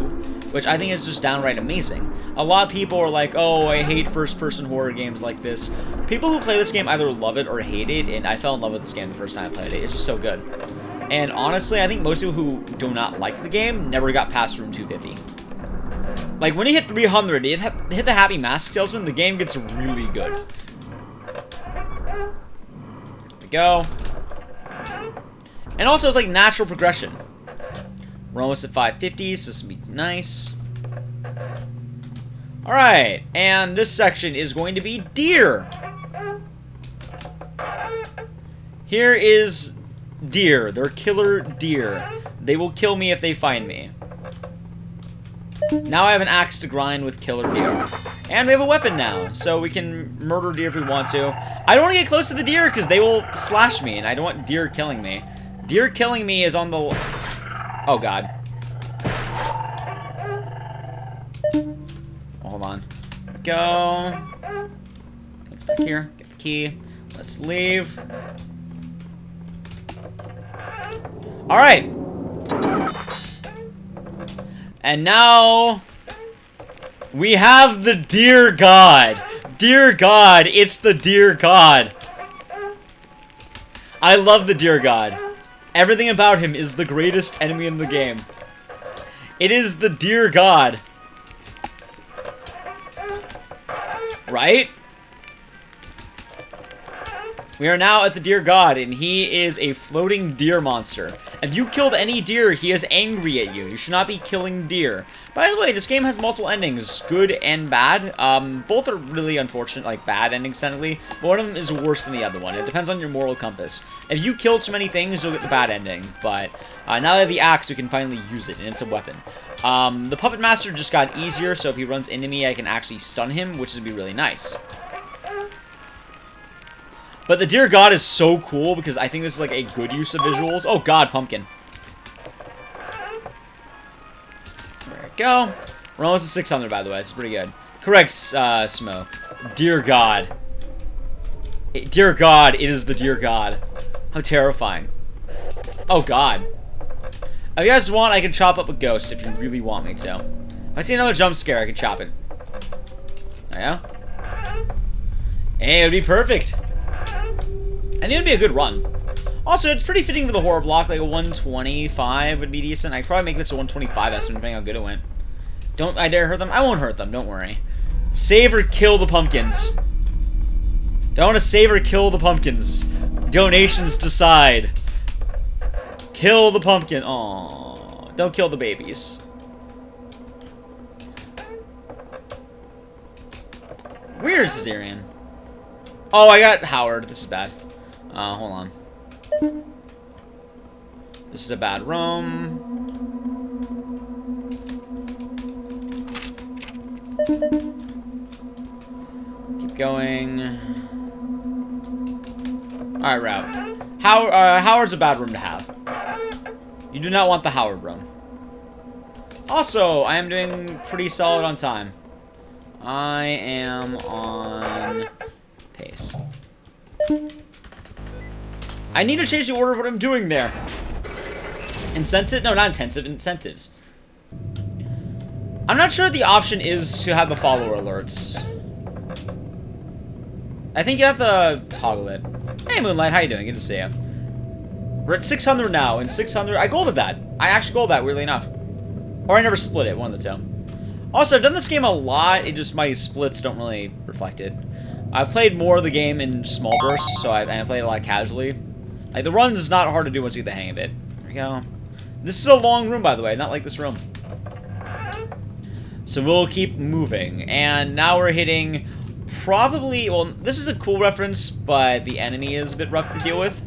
Which I think is just downright amazing. A lot of people are like, oh, I hate first person horror games like this. People who play this game either love it or hate it, and I fell in love with this game the first time I played it. It's just so good. And honestly, I think most people who do not like the game never got past room 250. Like, when you hit 300, you hit the Happy Mask Salesman, the game gets really good. There we go. And also, it's like natural progression. We're almost at 550, so this will be nice. Alright, and this section is going to be deer. Here is deer. They're killer deer. They will kill me if they find me. Now I have an axe to grind with killer deer. And we have a weapon now, so we can murder deer if we want to. I don't want to get close to the deer because they will slash me, and I don't want deer killing me. Deer killing me is on the... Oh, God. Hold on. Go. Let's back here. Get the key. Let's leave. Alright. And now... we have the Deer God. Deer God. It's the Deer God. I love the Deer God. Everything about him is the greatest enemy in the game. It is the Deer God. Right? We are now at the Deer God, and he is a floating deer monster. If you killed any deer, he is angry at you. You should not be killing deer. By the way, this game has multiple endings, good and bad. Both are really unfortunate, like bad endings technically, but one of them is worse than the other one. It depends on your moral compass. If you kill too many things, you'll get the bad ending, but now that I have the axe, we can finally use it, and it's a weapon. The Puppet Master just got easier, so if he runs into me, I can actually stun him, which would be really nice. But the Deer God is so cool because I think this is like a good use of visuals. Oh god, pumpkin. There we go. We're almost at 600, by the way. It's pretty good. Correct, Smoke. Dear God. Dear God, it is the dear God. How terrifying. Oh, God. If you guys want, I can chop up a ghost if you really want me to. If I see another jump scare, I can chop it. Yeah? Hey, it would be perfect. I think it would be a good run. Also, it's pretty fitting for the horror block. Like a 125 would be decent. I'd probably make this a 125 estimate, depending on how good it went. Don't I dare hurt them? I won't hurt them, don't worry. Save or kill the pumpkins. Don't want to save or kill the pumpkins. Donations decide. Kill the pumpkin. Aww. Don't kill the babies. Where is Caesarian? Oh, I got Howard. This is bad. Hold on. This is a bad room. Keep going. Alright, route. Howard's a bad room to have. You do not want the Howard room. Also, I am doing pretty solid on time. I am on pace. I need to change the order of what I'm doing there. Incentive? No, not intensive. Incentives. I'm not sure the option is to have the follower alerts. I think you have to toggle it. Hey, Moonlight, how you doing? Good to see you. We're at 600 now, and 600... I golded that. I actually golded that, weirdly enough. Or I never split it, one of the two. Also, I've done this game a lot. It just, my splits don't really reflect it. I've played more of the game in small bursts, so I played a lot casually. Like, the runs is not hard to do once you get the hang of it. There we go. This is a long room, by the way, not like this room. So we'll keep moving. And now we're hitting probably... Well, this is a cool reference, but the enemy is a bit rough to deal with.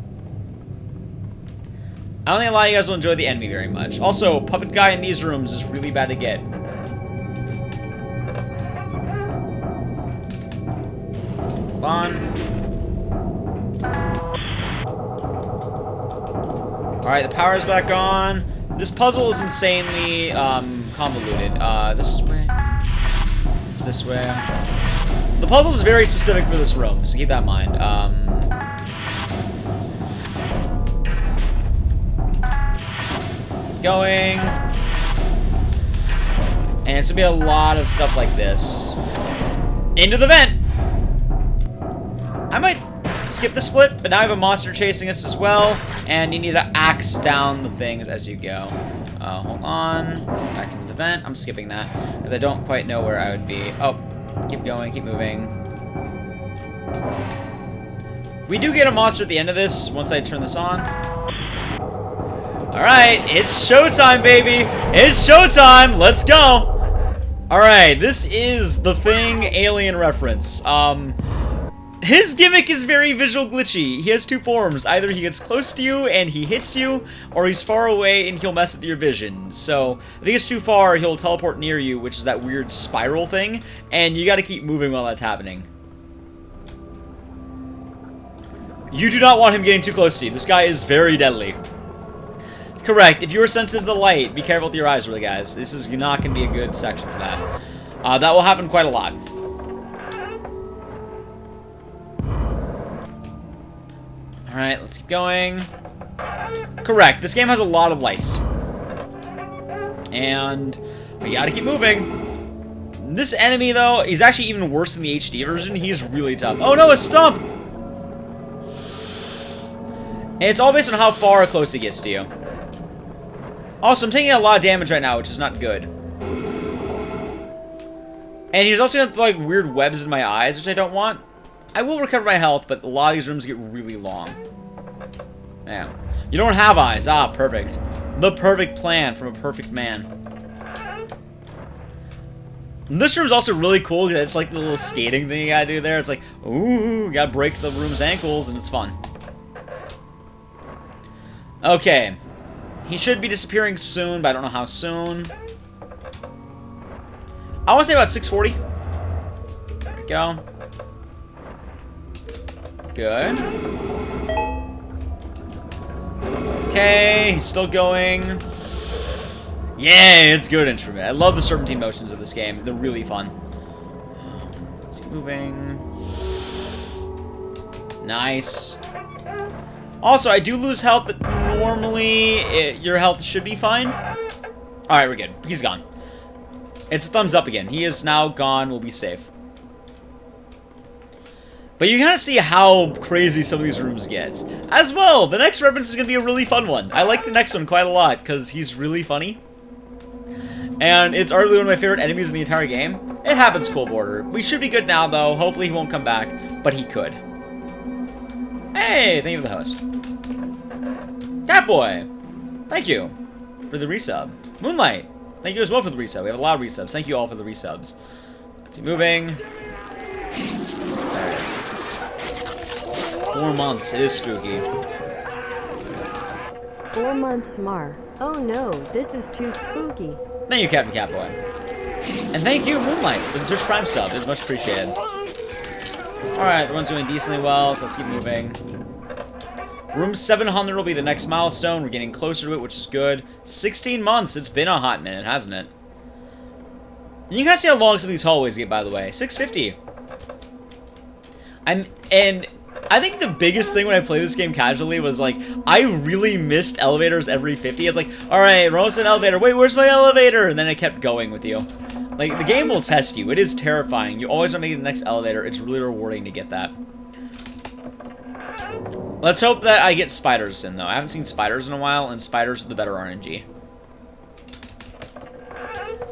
I don't think a lot of you guys will enjoy the enemy very much. Also, Puppet Guy in these rooms is really bad to get. Hold on. Alright, the power's back on. This puzzle is insanely convoluted. This way. It's this way. The puzzle is very specific for this room, so keep that in mind. Keep going. And it's gonna be a lot of stuff like this. Into the vent! I might skip the split, but now I have a monster chasing us as well, and you need to axe down the things as you go. Hold on. Back into the vent. I'm skipping that, because I don't quite know where I would be. Oh, keep going, keep moving. We do get a monster at the end of this, once I turn this on. Alright, it's showtime, baby! It's showtime! Let's go! Alright, this is the Thing alien reference. His gimmick is very visual glitchy. He has two forms. Either he gets close to you and he hits you, or he's far away and he'll mess with your vision. So, if he gets too far, he'll teleport near you, which is that weird spiral thing, and you gotta keep moving while that's happening. You do not want him getting too close to you. This guy is very deadly. Correct. If you are sensitive to the light, be careful with your eyes, really, guys. This is not going to be a good section for that. That will happen quite a lot. Alright, let's keep going. Correct. This game has a lot of lights. And we gotta keep moving. This enemy, though, is actually even worse than the HD version. He's really tough. Oh no, a stump! And it's all based on how far or close he gets to you. Also, I'm taking a lot of damage right now, which is not good. And he's also got, like, weird webs in my eyes, which I don't want. I will recover my health, but a lot of these rooms get really long. Yeah. You don't have eyes. Ah, perfect. The perfect plan from a perfect man. And this room's also really cool, because it's like the little skating thing you gotta do there. It's like, ooh, you gotta break the room's ankles, and it's fun. Okay. He should be disappearing soon, but I don't know how soon. I want to say about 6:40. There we go. Good. Okay, he's still going. Yeah, it's good instrument. I love the serpentine motions of this game. They're really fun. Let's see, moving. Nice. Also, I do lose health, but normally your health should be fine. Alright, we're good. He's gone. It's a thumbs up again. He is now gone. We'll be safe. But you kind of see how crazy some of these rooms get. As well, the next reference is going to be a really fun one. I like the next one quite a lot, because he's really funny. And it's arguably one of my favorite enemies in the entire game. It happens, Cold Border. We should be good now, though. Hopefully he won't come back, but he could. Hey, thank you for the host. Catboy, thank you for the resub. Moonlight, thank you as well for the resub. We have a lot of resubs. Thank you all for the resubs. Let's see, moving. There it is. 4 months. It is spooky. 4 months, Mar. Oh no, this is too spooky. Thank you, Captain Catboy. And thank you, Moonlight, for the Twitch Prime sub. It's much appreciated. Alright, the one's doing decently well, so let's keep moving. Room 700 will be the next milestone. We're getting closer to it, which is good. 16 months. It's been a hot minute, hasn't it? And you guys see how long some of these hallways get, by the way. 650. And I think the biggest thing when I played this game casually was, like, I really missed elevators every 50. It's like, alright, we're almost in an elevator. Wait, where's my elevator? And then it kept going with you. Like, the game will test you. It is terrifying. You always want to make it the next elevator. It's really rewarding to get that. Let's hope that I get spiders in, though. I haven't seen spiders in a while, and spiders are the better RNG.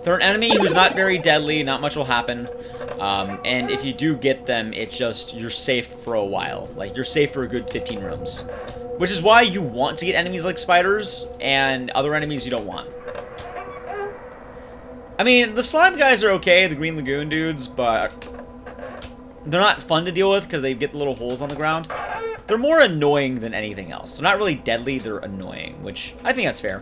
They're an enemy who's not very deadly. Not much will happen. And if you do get them, it's just, you're safe for a while. Like, you're safe for a good 15 rooms. Which is why you want to get enemies like spiders, and other enemies you don't want. I mean, the slime guys are okay, the Green Lagoon dudes, but they're not fun to deal with because they get the little holes on the ground. They're more annoying than anything else. They're not really deadly, they're annoying, which I think that's fair.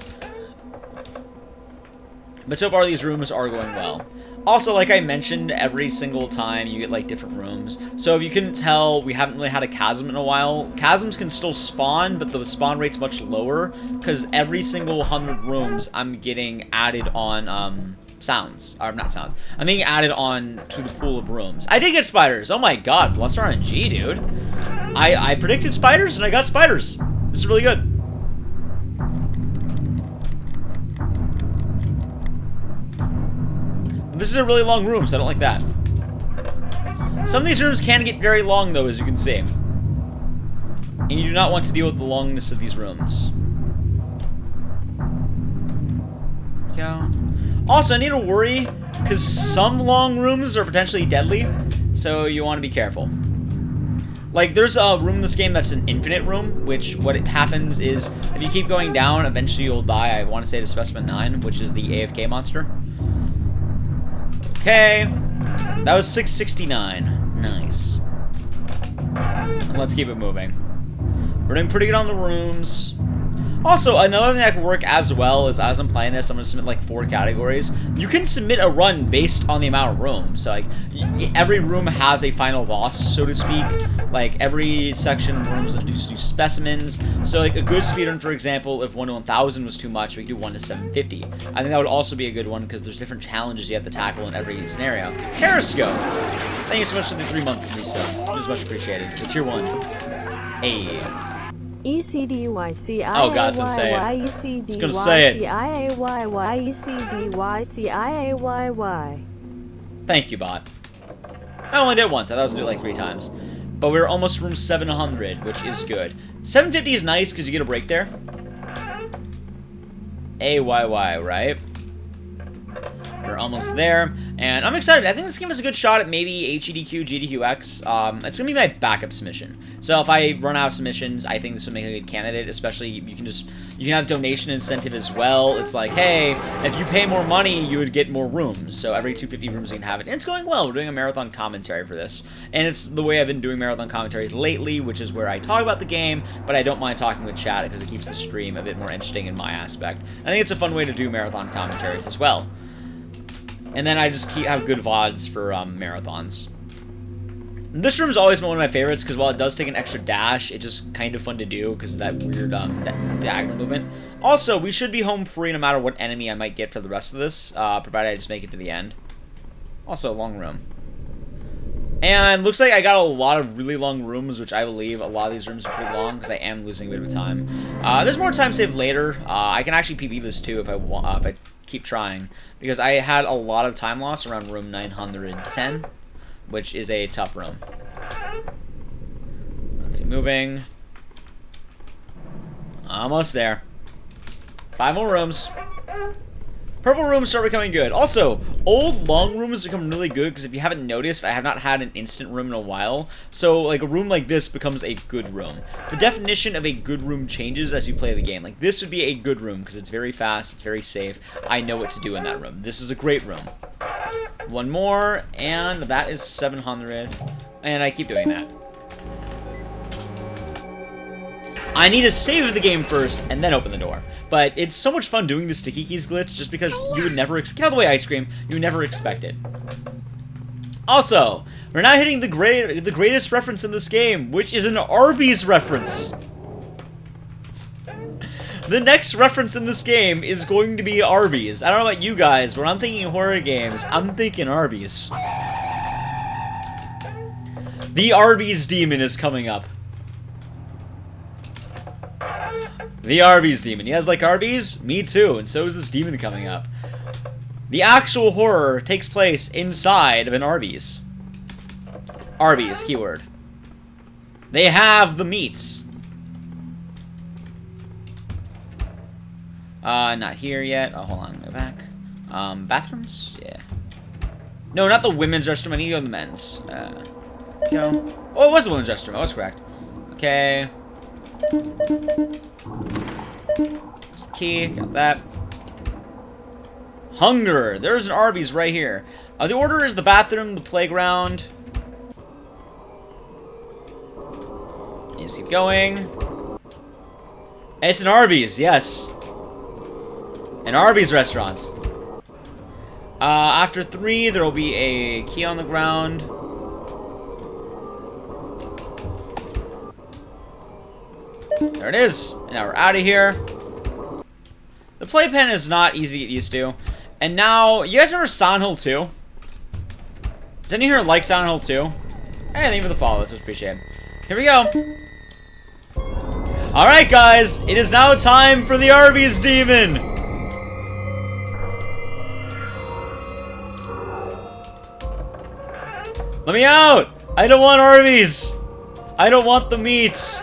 But so far, these rooms are going well. Also, like I mentioned, every single time you get, like, different rooms. So if you couldn't tell, we haven't really had a chasm in a while. Chasms can still spawn, but the spawn rate's much lower, because every single 100 rooms, I'm getting added on, sounds. Or, not sounds. I'm being added on to the pool of rooms. I did get spiders! Oh my god, plus RNG, dude. I predicted spiders, and I got spiders. This is really good. This is a really long room, so I don't like that. Some of these rooms can get very long, though, as you can see. And you do not want to deal with the longness of these rooms. There we go. Also, I need to worry, because some long rooms are potentially deadly, so you want to be careful. Like, there's a room in this game that's an infinite room, which what it happens is, if you keep going down, eventually you'll die. I want to say to Specimen 9, which is the AFK monster. Okay, that was 669. Nice. And let's keep it moving. We're doing pretty good on the rooms. Also, another thing that can work as well is, as I'm playing this, I'm going to submit like 4 categories. You can submit a run based on the amount of room. So, like, every room has a final boss, so to speak. Like, every section of rooms do specimens. So, like, a good speedrun, for example, if 1 to 1000 was too much, we could do 1 to 750. I think that would also be a good one, because there's different challenges you have to tackle in every scenario. Periscope! Thank you so much for the 3-month resub. It is much appreciated. It's tier 1. Hey. ECDYCIAYY. Oh god, it's gonna say it. It's gonna say it. Thank you, bot. I only did it once. I thought I was gonna do it like 3 times. But we're almost room 700, which is good. 750 is nice because you get a break there. AYY, right? We're almost there, and I'm excited. I think this game is a good shot at maybe HEDQ, GDQX. It's gonna be my backup submission. So if I run out of submissions, I think this would make a good candidate. Especially you can have donation incentive as well. It's like, hey, if you pay more money, you would get more rooms. So every 250 rooms you can have it. And it's going well. We're doing a marathon commentary for this, and it's the way I've been doing marathon commentaries lately, which is where I talk about the game, but I don't mind talking with chat because it keeps the stream a bit more interesting in my aspect. I think it's a fun way to do marathon commentaries as well. And then I just have good VODs for marathons. This room's always been one of my favorites because while it does take an extra dash, it's just kind of fun to do because of that weird diagonal movement. Also, we should be home free no matter what enemy I might get for the rest of this, provided I just make it to the end. Also, long room. And looks like I got a lot of really long rooms, which I believe a lot of these rooms are pretty long because I am losing a bit of time. There's more time saved later. I can actually PB this too if I keep trying, because I had a lot of time loss around room 910, which is a tough room. Let's see, moving. Almost there. 5 more rooms. Purple rooms start becoming good. Also, old long rooms become really good because if you haven't noticed, I have not had an instant room in a while. So, like, a room like this becomes a good room. The definition of a good room changes as you play the game. Like, this would be a good room because it's very fast, it's very safe. I know what to do in that room. This is a great room. One more, and that is 700. And I keep doing that. I need to save the game first and then open the door. But it's so much fun doing the sticky keys glitch just because you would never get out of the way, ice cream. You would never expect it. Also, we're now hitting the greatest reference in this game, which is an Arby's reference. The next reference in this game is going to be Arby's. I don't know about you guys, but when I'm thinking horror games, I'm thinking Arby's. The Arby's demon is coming up. The Arby's demon. You guys like Arby's? Me too, and so is this demon coming up. The actual horror takes place inside of an Arby's. Arby's, keyword. They have the meats. Not here yet. Oh, hold on, go back. Bathrooms? Yeah. No, not the women's restroom, I need to go to the men's. Go. Oh, it was the women's restroom, I was correct. Okay. There's the key, got that. Hunger! There's an Arby's right here. The order is the bathroom, the playground. Just keep going. It's an Arby's, yes. An Arby's restaurant. After 3, there will be a key on the ground. There it is. And now we're out of here. The playpen is not easy to get used to. And now, you guys remember Silent Hill 2? Does anyone here like Silent Hill 2? Hey, thank you for the follow. That's appreciated. Here we go. Alright, guys. It is now time for the Arby's demon. Let me out. I don't want Arby's. I don't want the meats.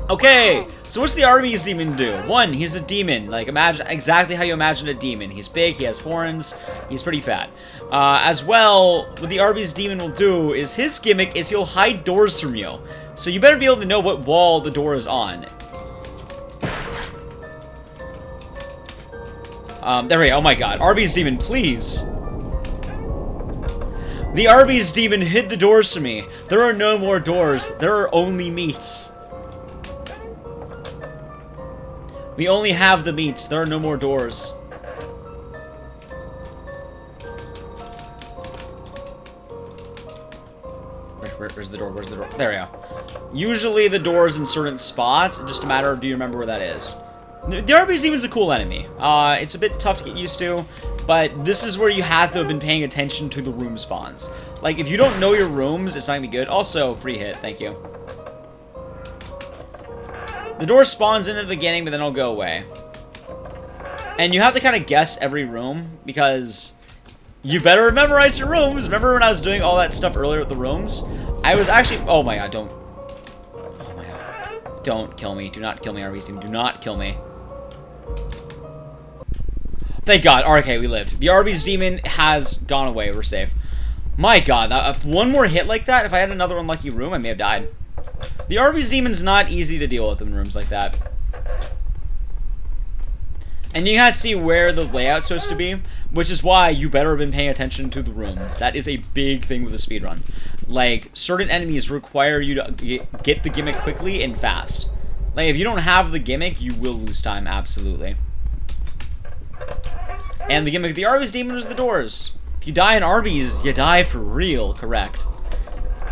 Okay, so what's the Arby's demon do? 1, he's a demon. Like, imagine exactly how you imagine a demon. He's big, he has horns, he's pretty fat. As well, what the Arby's demon will do is his gimmick is he'll hide doors from you. So you better be able to know what wall the door is on. There we go. Oh my god. Arby's demon, please. The Arby's demon hid the doors from me. There are no more doors. There are only meats. We only have the meats. There are no more doors. Where's the door? Where's the door? There we go. Usually the door's in certain spots. It's just a matter of do you remember where that is. The Arby's demon's a cool enemy. It's a bit tough to get used to, but this is where you have to have been paying attention to the room spawns. Like, if you don't know your rooms, it's not gonna be good. Also, free hit. Thank you. The door spawns in at the beginning, but then it'll go away. And you have to kind of guess every room, because you better memorize your rooms. Remember when I was doing all that stuff earlier with the rooms? I was actually... Oh my god, don't... Oh my god. Don't kill me. Do not kill me, Arby's team. Do not kill me. Thank god. Okay, we lived. The Arby's demon has gone away. We're safe. My god, if one more hit like that, if I had another unlucky room, I may have died. The Arby's demon's not easy to deal with in rooms like that. And you guys see where the layout's supposed to be, which is why you better have been paying attention to the rooms. That is a big thing with a speedrun. Like, certain enemies require you to get the gimmick quickly and fast. Like, if you don't have the gimmick, you will lose time, absolutely. And the gimmick of the Arby's demon is the doors. If you die in Arby's, you die for real, correct.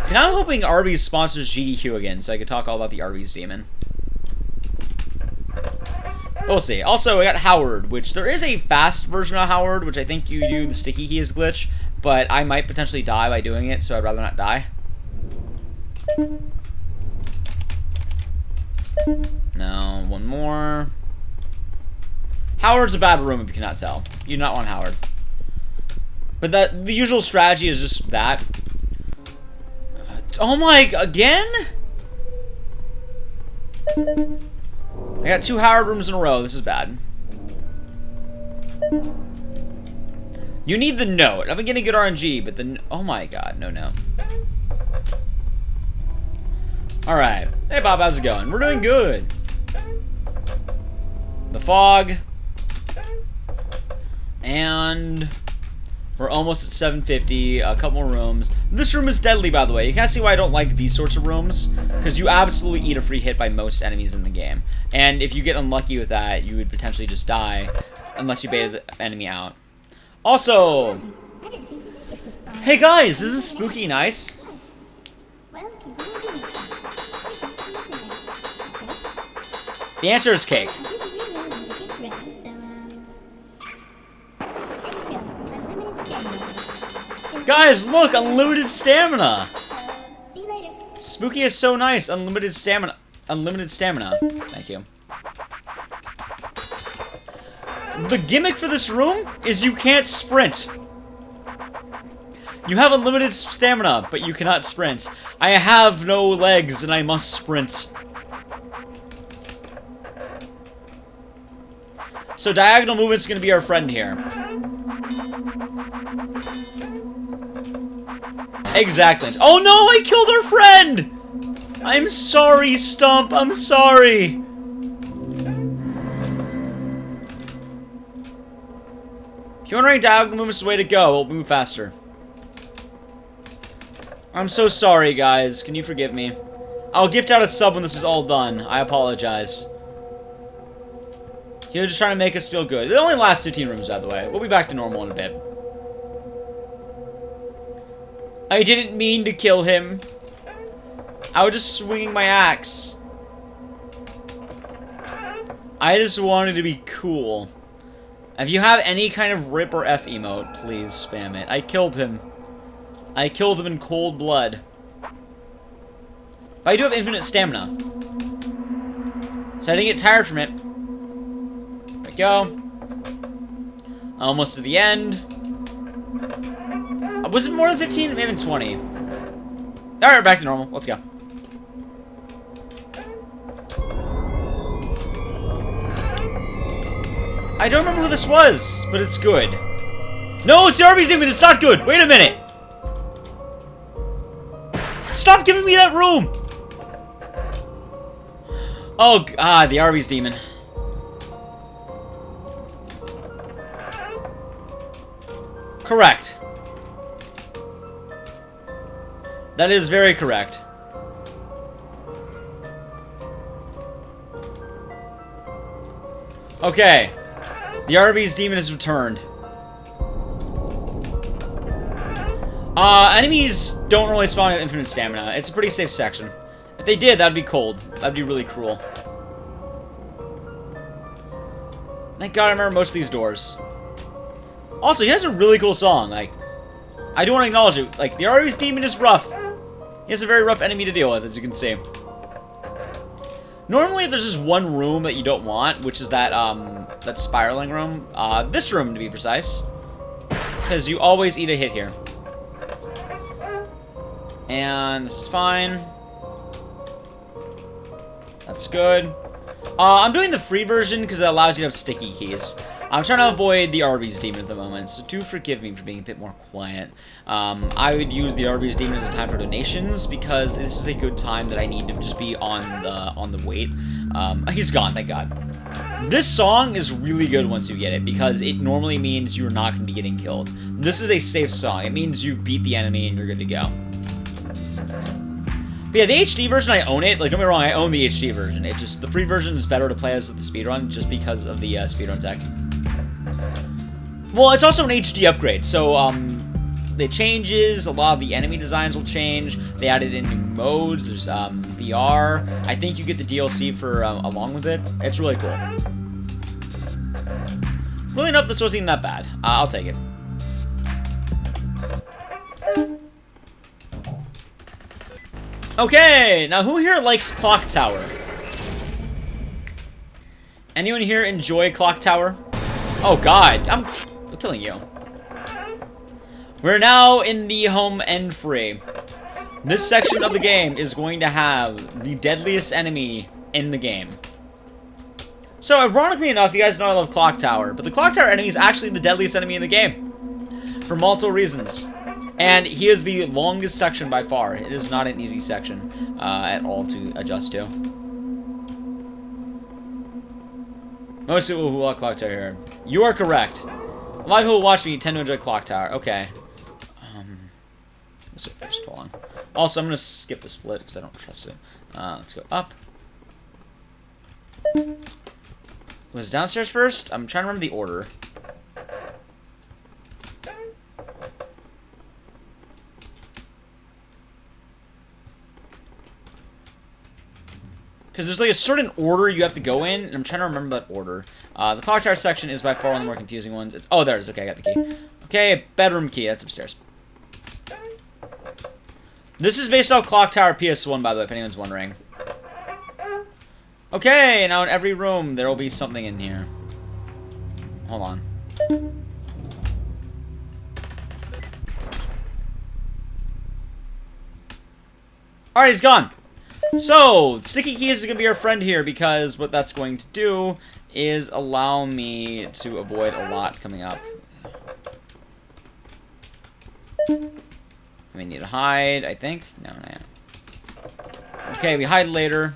See, now I'm hoping Arby's sponsors GDQ again, so I could talk all about the Arby's demon. But we'll see. Also, we got Howard, which there is a fast version of Howard, which I think you do the sticky keys glitch, but I might potentially die by doing it, so I'd rather not die. No, one more. Howard's a bad room if you cannot tell. You do not want Howard. But the usual strategy is just that. Oh my, again? I got 2 Howard rooms in a row. This is bad. You need the note. I've been getting good RNG, but the... Oh my god. No. Alright. Hey, Bob. How's it going? We're doing good. The fog. And... we're almost at 750. A couple more rooms. This room is deadly, by the way. You can't see why I don't like these sorts of rooms. Because you absolutely eat a free hit by most enemies in the game. And if you get unlucky with that, you would potentially just die. Unless you baited the enemy out. Also... hey guys, isn't spooky nice? The answer is cake. Guys, look! Unlimited stamina! See you later. Spooky is so nice. Unlimited stamina. Unlimited stamina. Thank you. The gimmick for this room is you can't sprint. You have unlimited stamina, but you cannot sprint. I have no legs, and I must sprint. So diagonal movement's gonna be our friend here. Exactly. Oh no, I killed our friend! I'm sorry, Stump, I'm sorry. If you want to rank diagonal movements the way to go, we'll move faster. I'm so sorry, guys. Can you forgive me? I'll gift out a sub when this is all done. I apologize. You're just trying to make us feel good. It only lasts 15 rooms, by the way. We'll be back to normal in a bit. I didn't mean to kill him. I was just swinging my axe. I just wanted to be cool. If you have any kind of rip or F emote, please spam it. I killed him. I killed him in cold blood. But I do have infinite stamina. So I didn't get tired from it. There we go. Almost to the end. Was it more than 15? It may have been 20. Alright, back to normal. Let's go. I don't remember who this was, but it's good. No, it's the Arby's demon. It's not good. Wait a minute. Stop giving me that room. Oh, God, the Arby's demon. Correct. That is very correct. Okay. The Arby's demon has returned. Enemies don't really spawn with infinite stamina. It's a pretty safe section. If they did, that'd be cold. That'd be really cruel. Thank God I remember most of these doors. Also, he has a really cool song. Like, I do want to acknowledge it. Like, the Arby's demon is rough. He has a very rough enemy to deal with, as you can see. Normally, if there's just one room that you don't want, which is that, that spiraling room. This room, to be precise. Because you always eat a hit here. And this is fine. That's good. I'm doing the free version because it allows you to have sticky keys. I'm trying to avoid the Arby's demon at the moment, so do forgive me for being a bit more quiet. I would use the Arby's demon as a time for donations because this is a good time that I need to just be on the wait. He's gone, thank God. This song is really good once you get it because it normally means you're not going to be getting killed. This is a safe song. It means you've beat the enemy and you're good to go. But yeah, the HD version, I own it. Like, don't get me wrong, I own the HD version. It just, the free version is better to play as with the speedrun just because of the speedrun tech. Well, it's also an HD upgrade, so, it changes. A lot of the enemy designs will change. They added in new modes. There's VR. I think you get the DLC for along with it. It's really cool. Really enough, this wasn't even that bad. I'll take it. Okay, now who here likes Clock Tower? Anyone here enjoy Clock Tower? Oh god, I'm killing you. We're now in the home end free. This section of the game is going to have the deadliest enemy in the game. So, ironically enough, you guys know I love Clock Tower, but the Clock Tower enemy is actually the deadliest enemy in the game. For multiple reasons. And he is the longest section by far. It is not an easy section at all to adjust to. Most people who like Clock Tower here. You are correct. A lot of people who watch me tend to enjoy Clock Tower. Okay. Let's go first. Hold on. Also, I'm going to skip the split because I don't trust it. Let's go up. Was it downstairs first? I'm trying to remember the order. Because there's like a certain order you have to go in, and I'm trying to remember that order. The Clock Tower section is by far one of the more confusing ones. Oh, there it is. Okay, I got the key. Okay, bedroom key. That's upstairs. This is based off Clock Tower PS1, by the way, if anyone's wondering. Okay, now in every room, there will be something in here. Hold on. Alright, he's gone. So, Sticky Keys is going to be our friend here because what that's going to do is allow me to avoid a lot coming up. We need to hide, I think. No, not yet. Okay, we hide later.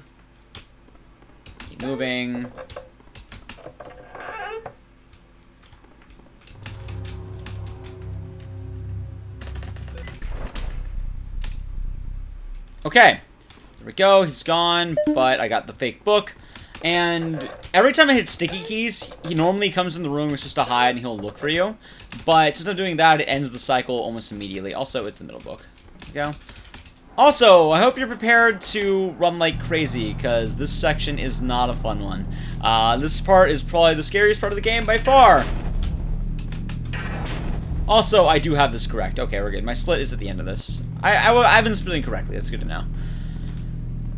Keep moving. Okay. There we go, he's gone, but I got the fake book. And every time I hit Sticky Keys, he normally comes in the room, it's just to hide, and he'll look for you. But since I'm doing that, it ends the cycle almost immediately. Also, it's the middle book. There we go. Also, I hope you're prepared to run like crazy, because this section is not a fun one. This part is probably the scariest part of the game by far. Also, I do have this correct. Okay, we're good. My split is at the end of this. I've been splitting correctly. That's good to know.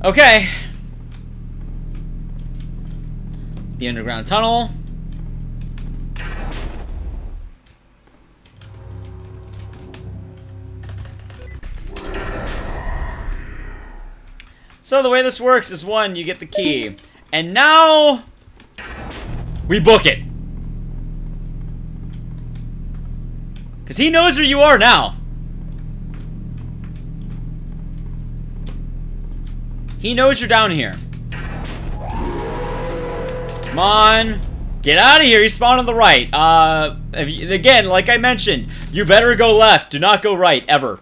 Okay. The underground tunnel. So the way this works is, one, you get the key. And now we book it. Because he knows where you are now. He knows you're down here. Come on. Get out of here. He spawned on the right. Again, like I mentioned, you better go left. Do not go right, ever.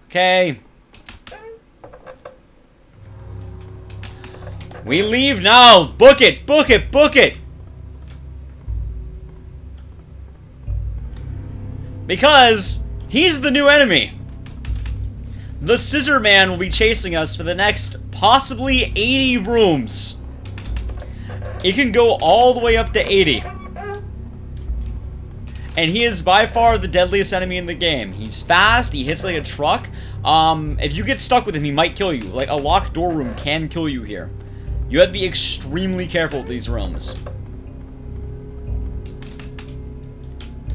Okay. We leave now. Book it. Book it. Book it. Because he's the new enemy. The Scissor Man will be chasing us for the next possibly 80 rooms. It can go all the way up to 80. And he is by far the deadliest enemy in the game. He's fast, he hits like a truck. If you get stuck with him, he might kill you. Like, a locked door room can kill you here. You have to be extremely careful with these rooms.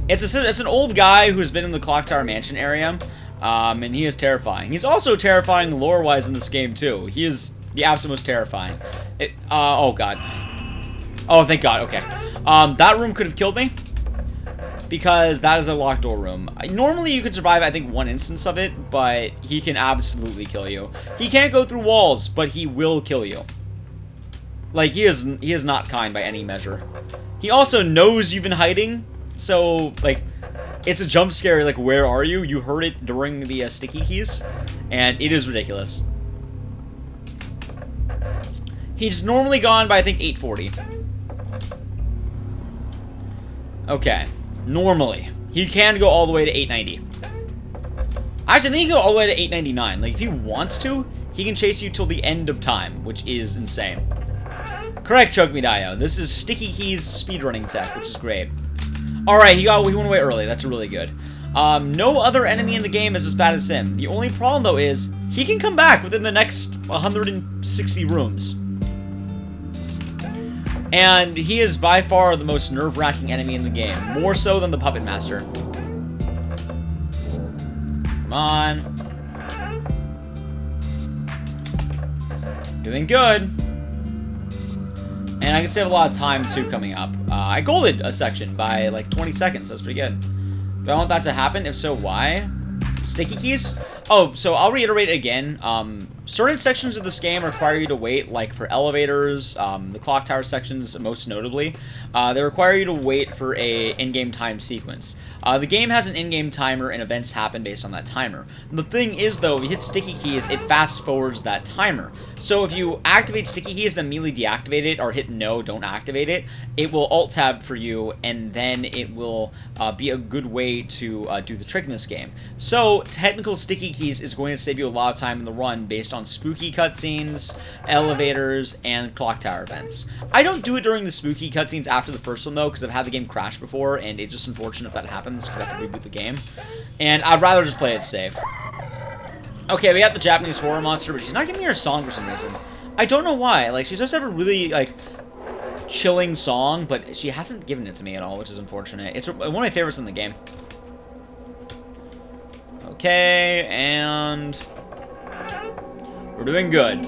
It's an old guy who's been in the Clock Tower Mansion area. And he is terrifying. He's also terrifying lore-wise in this game, too. He is the absolute most terrifying. Oh, God. Oh, thank God. Okay. That room could have killed me. Because that is a locked door room. Normally, you could survive, I think, one instance of it. But he can absolutely kill you. He can't go through walls, but he will kill you. Like, he is not kind by any measure. He also knows you've been hiding. So, like, it's a jump scare, like, where are you? You heard it during the Sticky Keys, and it is ridiculous. He's normally gone by, I think, 8:40. Okay. Normally. He can go all the way to 890. Actually, I think he can go all the way to 899. Like, if he wants to, he can chase you till the end of time, which is insane. Correct, Choke Me Dio. This is Sticky Keys speedrunning tech, which is great. Alright, he went away early. That's really good. No other enemy in the game is as bad as him. The only problem, though, is he can come back within the next 160 rooms. And he is by far the most nerve-wracking enemy in the game. More so than the Puppet Master. Come on. Doing good. And I can save a lot of time, too, coming up. I golded a section by, like, 20 seconds. That's pretty good. Do I want that to happen? If so, why? Sticky keys? Oh, so I'll reiterate again. Certain sections of this game require you to wait, like for elevators, the clock tower sections most notably. They require you to wait for a in-game time sequence. The game has an in-game timer and events happen based on that timer. The thing is, though, if you hit sticky keys, it fast forwards that timer. So if you activate sticky keys and immediately deactivate it, or hit no, don't activate it, it will alt-tab for you, and then it will be a good way to do the trick in this game. So technical sticky keys is going to save you a lot of time in the run based on spooky cutscenes, elevators, and clock tower events. I don't do it during the spooky cutscenes after the first one, though, because I've had the game crash before, and it's just unfortunate if that happens, because I have to reboot the game. And I'd rather just play it safe. Okay, we got the Japanese horror monster, but she's not giving me her song for some reason. I don't know why. Like, she's supposed to have a really, like, chilling song, but she hasn't given it to me at all, which is unfortunate. It's one of my favorites in the game. Okay, and we're doing good.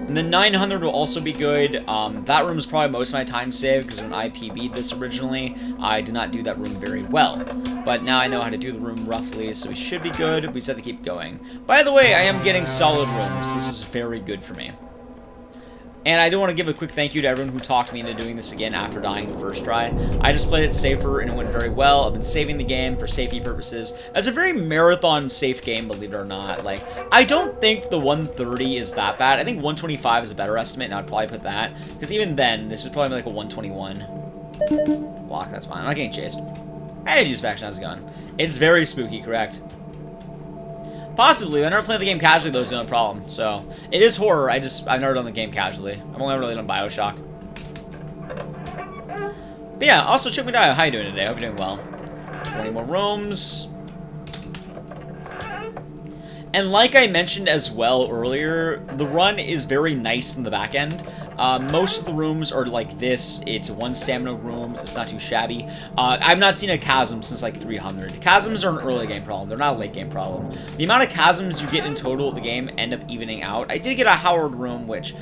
And then 900 will also be good. That room is probably most of my time saved, because when I PB'd this originally, I did not do that room very well. But now I know how to do the room roughly, so we should be good. We just have to keep going. By the way, I am getting solid rooms. This is very good for me. And I do want to give a quick thank you to everyone who talked me into doing this again after dying the first try. I just played it safer and it went very well. I've been saving the game for safety purposes. It's a very marathon safe game, believe it or not. Like, I don't think the 130 is that bad. I think 125 is a better estimate, and I'd probably put that. Because even then, this is probably like a 121. Block, that's fine. I'm not getting chased. Hey, Juice Faction, how's it going? It's very spooky, correct? Possibly. I never played the game casually, though, is the only problem. So, it is horror. I've never done the game casually. I've only really done Bioshock. But yeah, also, Choke Me Dio, how you doing today? I hope you're doing well. 20 more rooms. And like I mentioned as well earlier, the run is very nice in the back end. Most of the rooms are like this. It's one stamina rooms. It's not too shabby. I've not seen a chasm since like 300. Chasms are an early game problem. They're not a late game problem. The amount of chasms you get in total of the game end up evening out. I did get a Howard room, which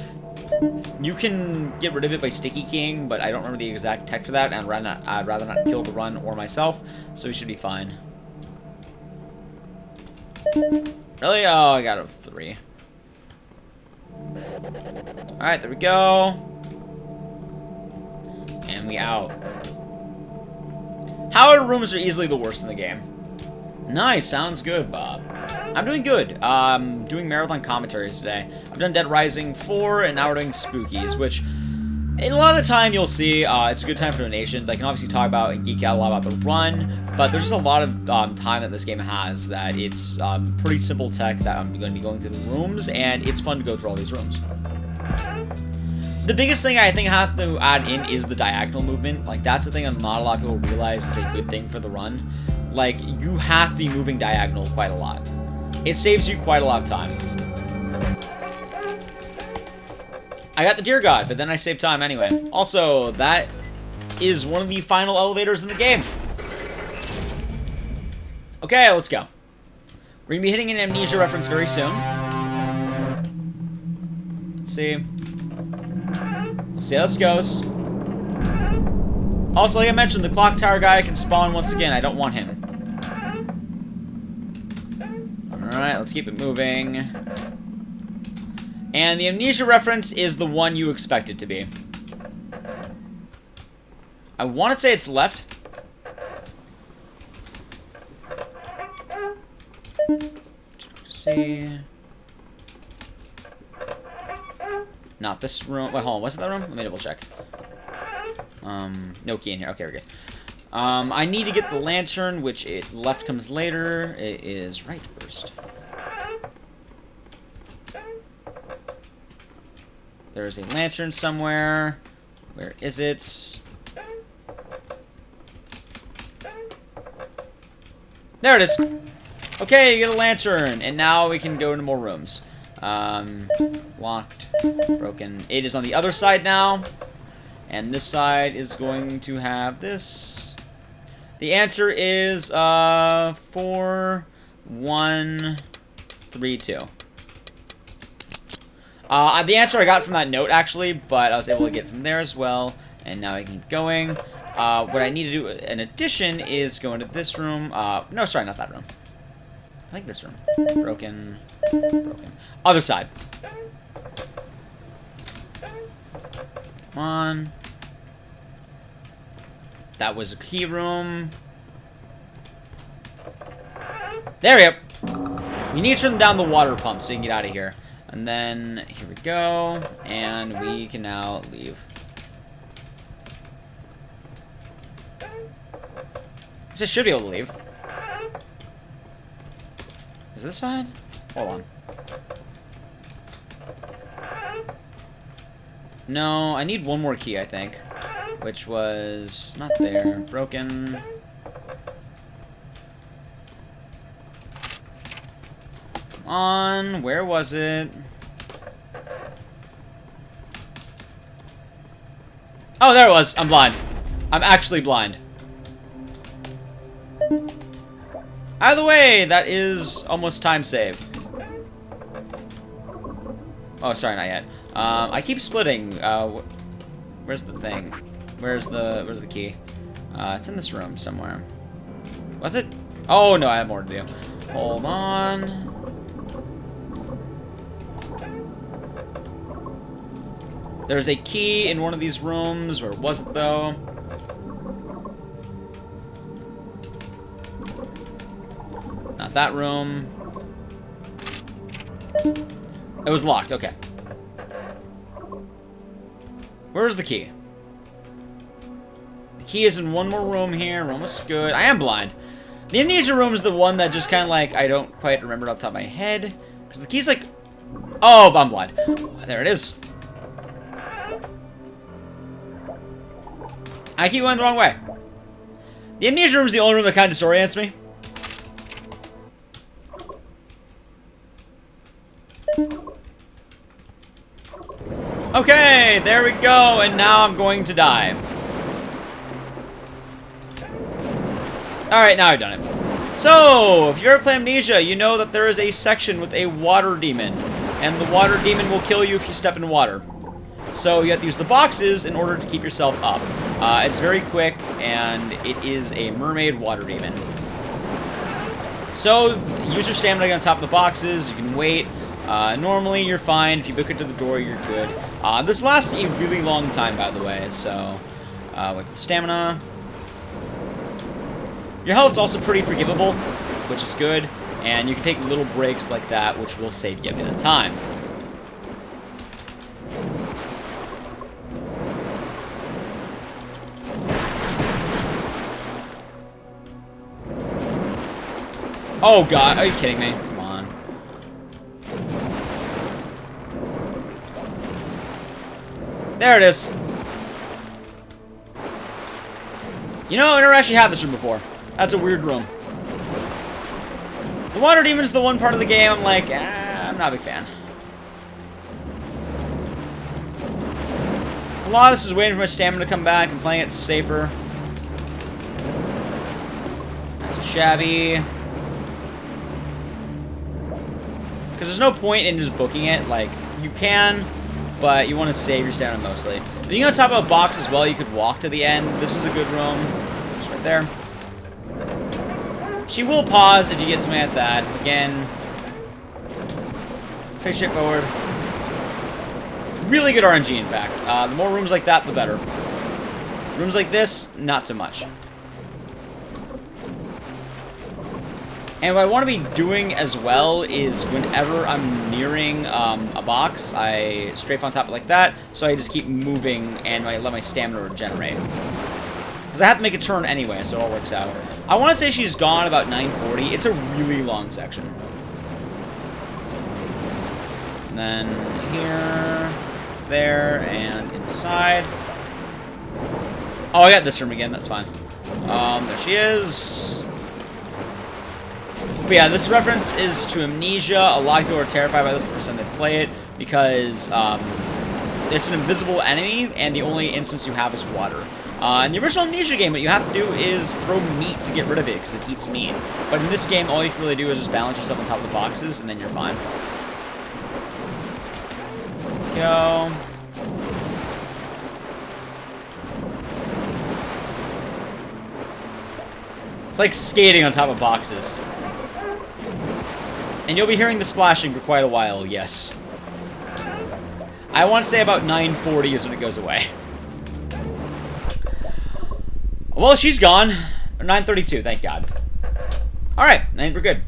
you can get rid of it by sticky keying, but I don't remember the exact tech for that, and I'd rather not kill the run or myself, so we should be fine. Really? Oh, I got a 3. Alright, there we go. And we out. Howard rooms are easily the worst in the game. Nice, sounds good, Bob. I'm doing good. Doing marathon commentaries today. I've done Dead Rising 4, and now we're doing Spookies, which a lot of the time you'll see it's a good time for donations. I can obviously talk about and geek out a lot about the run, but there's just a lot of time that this game has that it's pretty simple tech that I'm going to be going through the rooms, and it's fun to go through all these rooms. The biggest thing I think I have to add in is the diagonal movement. Like, that's the thing that not a lot of people realize is a good thing for the run. Like, you have to be moving diagonal quite a lot. It saves you quite a lot of time. I got the Deer God, but then I saved time anyway. Also, that is one of the final elevators in the game. Okay, let's go. We're going to be hitting an Amnesia reference very soon. Let's see. Let's see how this goes. Also, like I mentioned, the clock tower guy can spawn once again. I don't want him. Alright, let's keep it moving. And the Amnesia reference is the one you expect it to be. I want to say it's left. See. Not this room. Wait, hold on. What's that room? Let me double check. No key in here. Okay, we're good. I need to get the lantern, which left comes later. It is right first. There's a lantern somewhere. Where is it? There it is. Okay, you get a lantern, and now we can go into more rooms. Locked, broken. It is on the other side now, and this side is going to have this. The answer is 4, 1, 3, 2. The answer I got from that note, actually, but I was able to get from there as well, and now I can keep going. What I need to do in addition is go into this room. No, sorry, not that room. I think this room. Broken. Broken. Other side. Come on. That was a key room. There we go. We need to turn down the water pump so you can get out of here. And then, here we go. And we can now leave. I should be able to leave. Is this side? Hold on. No, I need one more key, I think. Which was not there. Broken. Come on, where was it? Oh, there it was. I'm blind. I'm actually blind. Either way, that is almost time save. Oh, sorry, not yet. I keep splitting. Where's the thing? Where's the key? It's in this room somewhere. Was it? Oh no, I have more to do. Hold on. There's a key in one of these rooms. Where was it though? Not that room. It was locked, okay. Where's the key? The key is in one more room here. We're almost good. I am blind. The Amnesia room is the one that just kind of like, I don't quite remember it off the top of my head. Because the key's like... Oh, I'm blind. There it is. I keep going the wrong way. The Amnesia room is the only room that kind of disorients me. Okay, there we go, and now I'm going to die. Alright, now I've done it. So, if you ever play Amnesia, you know that there is a section with a water demon, and the water demon will kill you if you step in water. So you have to use the boxes in order to keep yourself up. It's very quick, and it is a mermaid water demon. So, use your stamina on top of the boxes, you can wait. Normally, you're fine. If you book it to the door, you're good. This lasts a really long time, by the way, so... wait for the stamina. Your health's also pretty forgivable, which is good, and you can take little breaks like that, which will save you a bit of time. Oh god, are you kidding me? Come on. There it is. You know, I never actually had this room before. That's a weird room. The water demon's the one part of the game I'm like, I'm not a big fan. So a lot of this is waiting for my stamina to come back and playing it safer. Not too shabby. Because there's no point in just booking it. Like, you can, but you want to save your stamina mostly. And you can on top of a box as well. You could walk to the end. This is a good room. It's right there. She will pause if you get something like that. Again, pretty straightforward. Really good RNG, in fact. The more rooms like that, the better. Rooms like this, not so much. And what I want to be doing as well is whenever I'm nearing a box, I strafe on top like that, so I just keep moving and I let my stamina regenerate. Because I have to make a turn anyway, so it all works out. I want to say she's gone about 9:40. It's a really long section. And then here, there, and inside. Oh, I got this room again. That's fine. There she is. But yeah, this reference is to Amnesia. A lot of people are terrified by this the first time they play it because it's an invisible enemy, and the only instance you have is water. In the original Amnesia game, what you have to do is throw meat to get rid of it because it eats meat. But in this game, all you can really do is just balance yourself on top of the boxes, and then you're fine. Go. It's like skating on top of boxes. And you'll be hearing the splashing for quite a while, yes. I want to say about 9:40 is when it goes away. Well, she's gone. 9:32, thank God. Alright, I think we're good.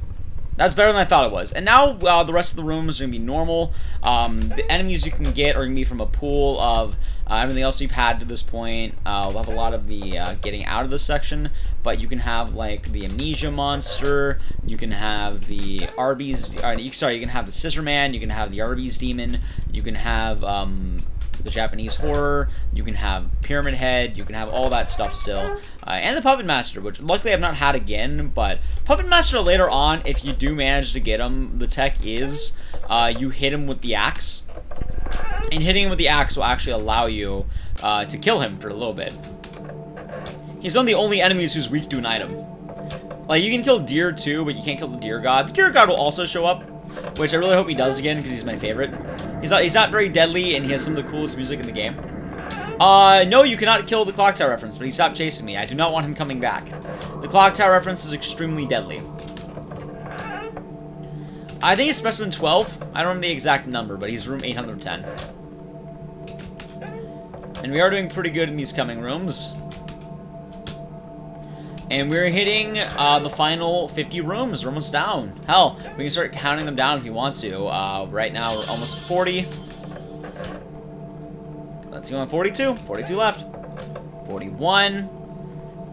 That's better than I thought it was. And now, the rest of the rooms are going to be normal. The enemies you can get are going to be from a pool of everything else we've had to this point. We'll have a lot of the getting out of this section. But you can have, like, the Amnesia monster. You can have the Arby's... you can have the Scissor Man. You can have the Arby's demon. You can have... the Japanese horror, you can have Pyramid Head, you can have all that stuff still, and the Puppet Master, which luckily I've not had again, but Puppet Master later on, if you do manage to get him, the tech is, you hit him with the axe, and hitting him with the axe will actually allow you to kill him for a little bit. He's one of the only enemies who's weak to an item. Like, you can kill deer too, but you can't kill the deer god. The deer god will also show up, which I really hope he does again, because he's my favorite. He's not very deadly, and he has some of the coolest music in the game. No, you cannot kill the clock tower reference, but he stopped chasing me. I do not want him coming back. The clock tower reference is extremely deadly. I think it's specimen 12. I don't remember the exact number, but he's room 810. And we are doing pretty good in these coming rooms. And we're hitting the final 50 rooms. We're almost down. Hell, we can start counting them down if you want to. Right now, we're almost at 40. Let's go on 42. 42 left. 41.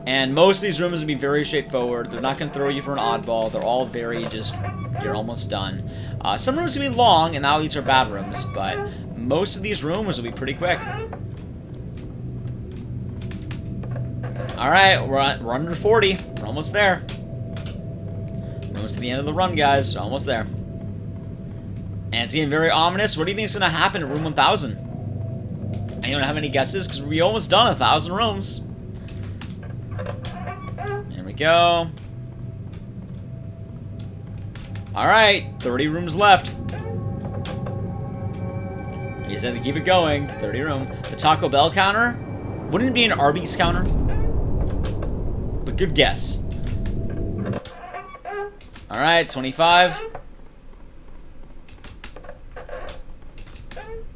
And most of these rooms will be very straightforward. They're not going to throw you for an oddball. They're all very just, you're almost done. Some rooms will be long, and now these are bad rooms. But most of these rooms will be pretty quick. Alright, we're under 40. We're almost there. We're almost to the end of the run, guys. We're almost there. And it's getting very ominous. What do you think is going to happen at room 1000? Anyone have any guesses? Because we're almost done 1,000 rooms. There we go. Alright, 30 rooms left. You just have to keep it going. 30 room. The Taco Bell counter? Wouldn't it be an Arby's counter? But good guess. Alright, 25.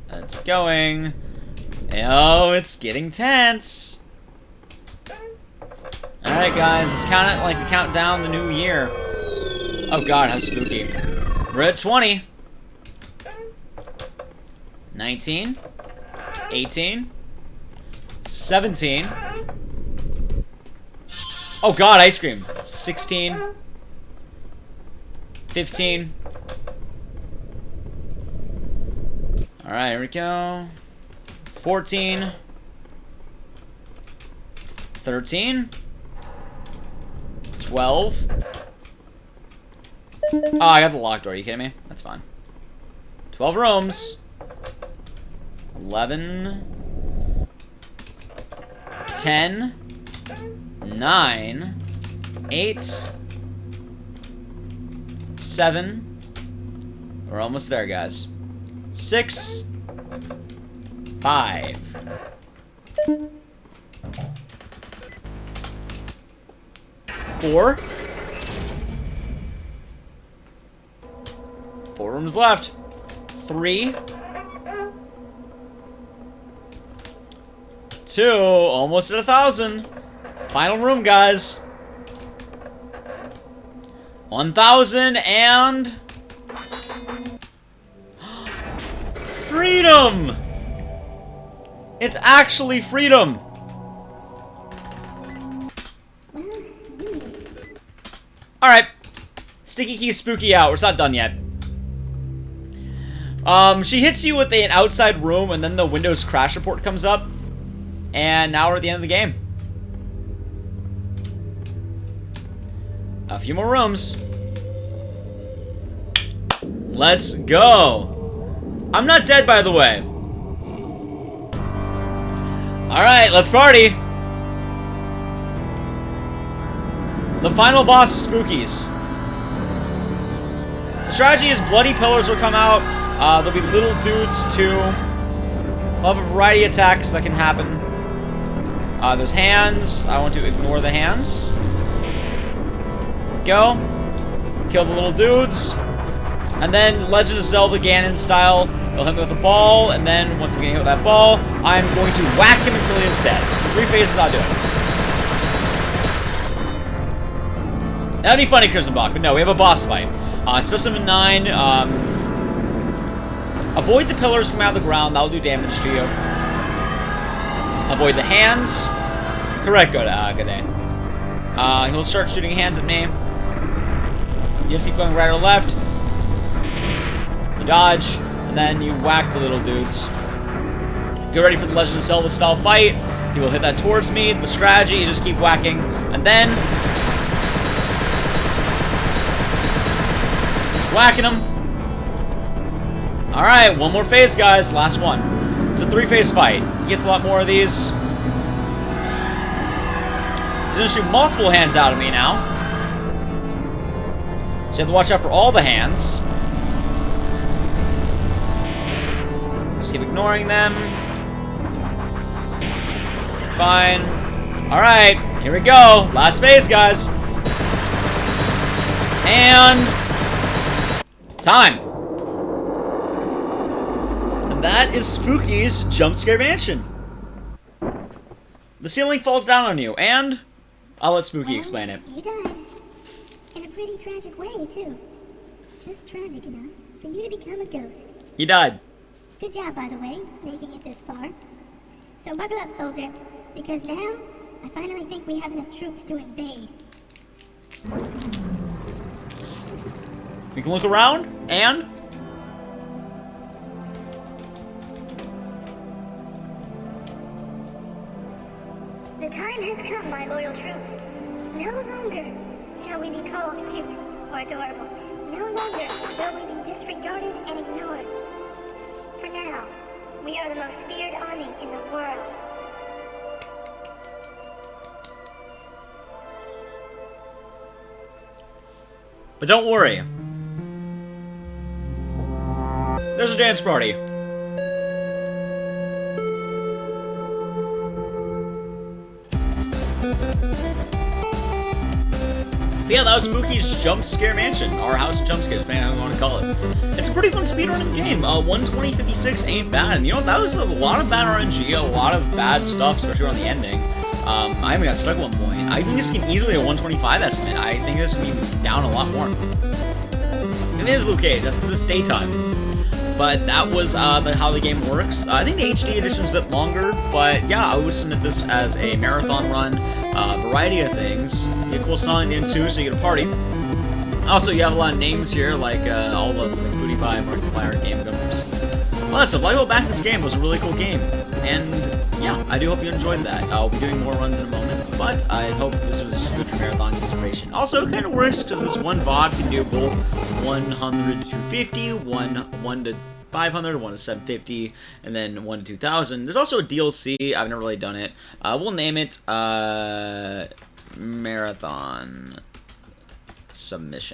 That's going. Oh, it's getting tense. Alright, guys, let's count it like we count down the new year. Oh god, how spooky. We're at 20. 19. 18. 17. Oh god, ice cream. 16. 15. Alright, here we go. 14. 13. 12. Oh, I got the locked door. Are you kidding me? That's fine. 12 rooms. 11. 10. 9. 8. 7. We're almost there, guys. 6. 5. 4. 4 rooms left. 3. 2. Almost at 1,000. Final room, guys. 1,000 and... Freedom! It's actually freedom! Alright. Sticky key spooky out. We're not done yet. She hits you with an outside room, and then the Windows crash report comes up. And now we're at the end of the game. A few more rooms. Let's go. I'm not dead, by the way. Alright, let's party. The final boss is Spookies. The strategy is bloody pillars will come out. There'll be little dudes too. We'll have a variety of attacks that can happen. There's hands. I want to ignore the hands. Go. Kill the little dudes. And then Legend of Zelda Ganon style. He'll hit me with the ball, and then once I'm getting hit with that ball, I'm going to whack him until he is dead. 3 phases, I'll do it. That'd be funny, Krisenbach, but no, we have a boss fight. Specimen 9, avoid the pillars coming out of the ground, that'll do damage to you. Avoid the hands. Correct, good day. He'll start shooting hands at me. You just keep going right or left. You dodge, and then you whack the little dudes. Get ready for the Legend of Zelda style fight. He will hit that towards me. The strategy is just keep whacking, and then whacking him. Alright, one more phase, guys. Last one. It's a 3-phase fight. He gets a lot more of these. He's gonna shoot multiple hands out of me now. So you have to watch out for all the hands. Just keep ignoring them. Fine. Alright, here we go. Last phase, guys. And... time. And that is Spooky's Jumpscare Mansion. The ceiling falls down on you, and... I'll let Spooky explain it. You died. In a pretty tragic way, too. Just tragic enough for you to become a ghost. You died. Good job, by the way, making it this far. So buckle up, soldier, because now I finally think we have enough troops to invade. We can look around, and... The time has come, my loyal troops. No longer shall we be called cute or adorable. No longer will we be disregarded and ignored. For now, we are the most feared army in the world. But don't worry. There's a dance party. But yeah, that was Spooky's Jumpscare Mansion, or House of Jumpscares, depending on how you want to call it. It's a pretty fun speedrunning game. 120.56 ain't bad. And you know, that was a lot of bad RNG, a lot of bad stuff, especially around the ending. I even got stuck at one point. I think this can easily a 125 estimate. I think this can be down a lot more. It is Luke Cage, that's because it's daytime. But that was how the game works. I think the HD edition is a bit longer, but yeah, I would submit this as a marathon run, variety of things. Get a cool song in the end too, so you get a party. Also, you have a lot of names here, like all the Booty Pie, Markiplier, Game Gums. Well, that's a Light Back this game was a really cool game, and yeah, I do hope you enjoyed that. I'll be doing more runs in a moment, but I hope this was good for marathon inspiration. Also, it kind of works because this one VOD can do both 100 to 250, 1 to 500, 1 to 750, and then 1 to 2000. There's also a DLC. I've never really done it. We'll name it Marathon Submission.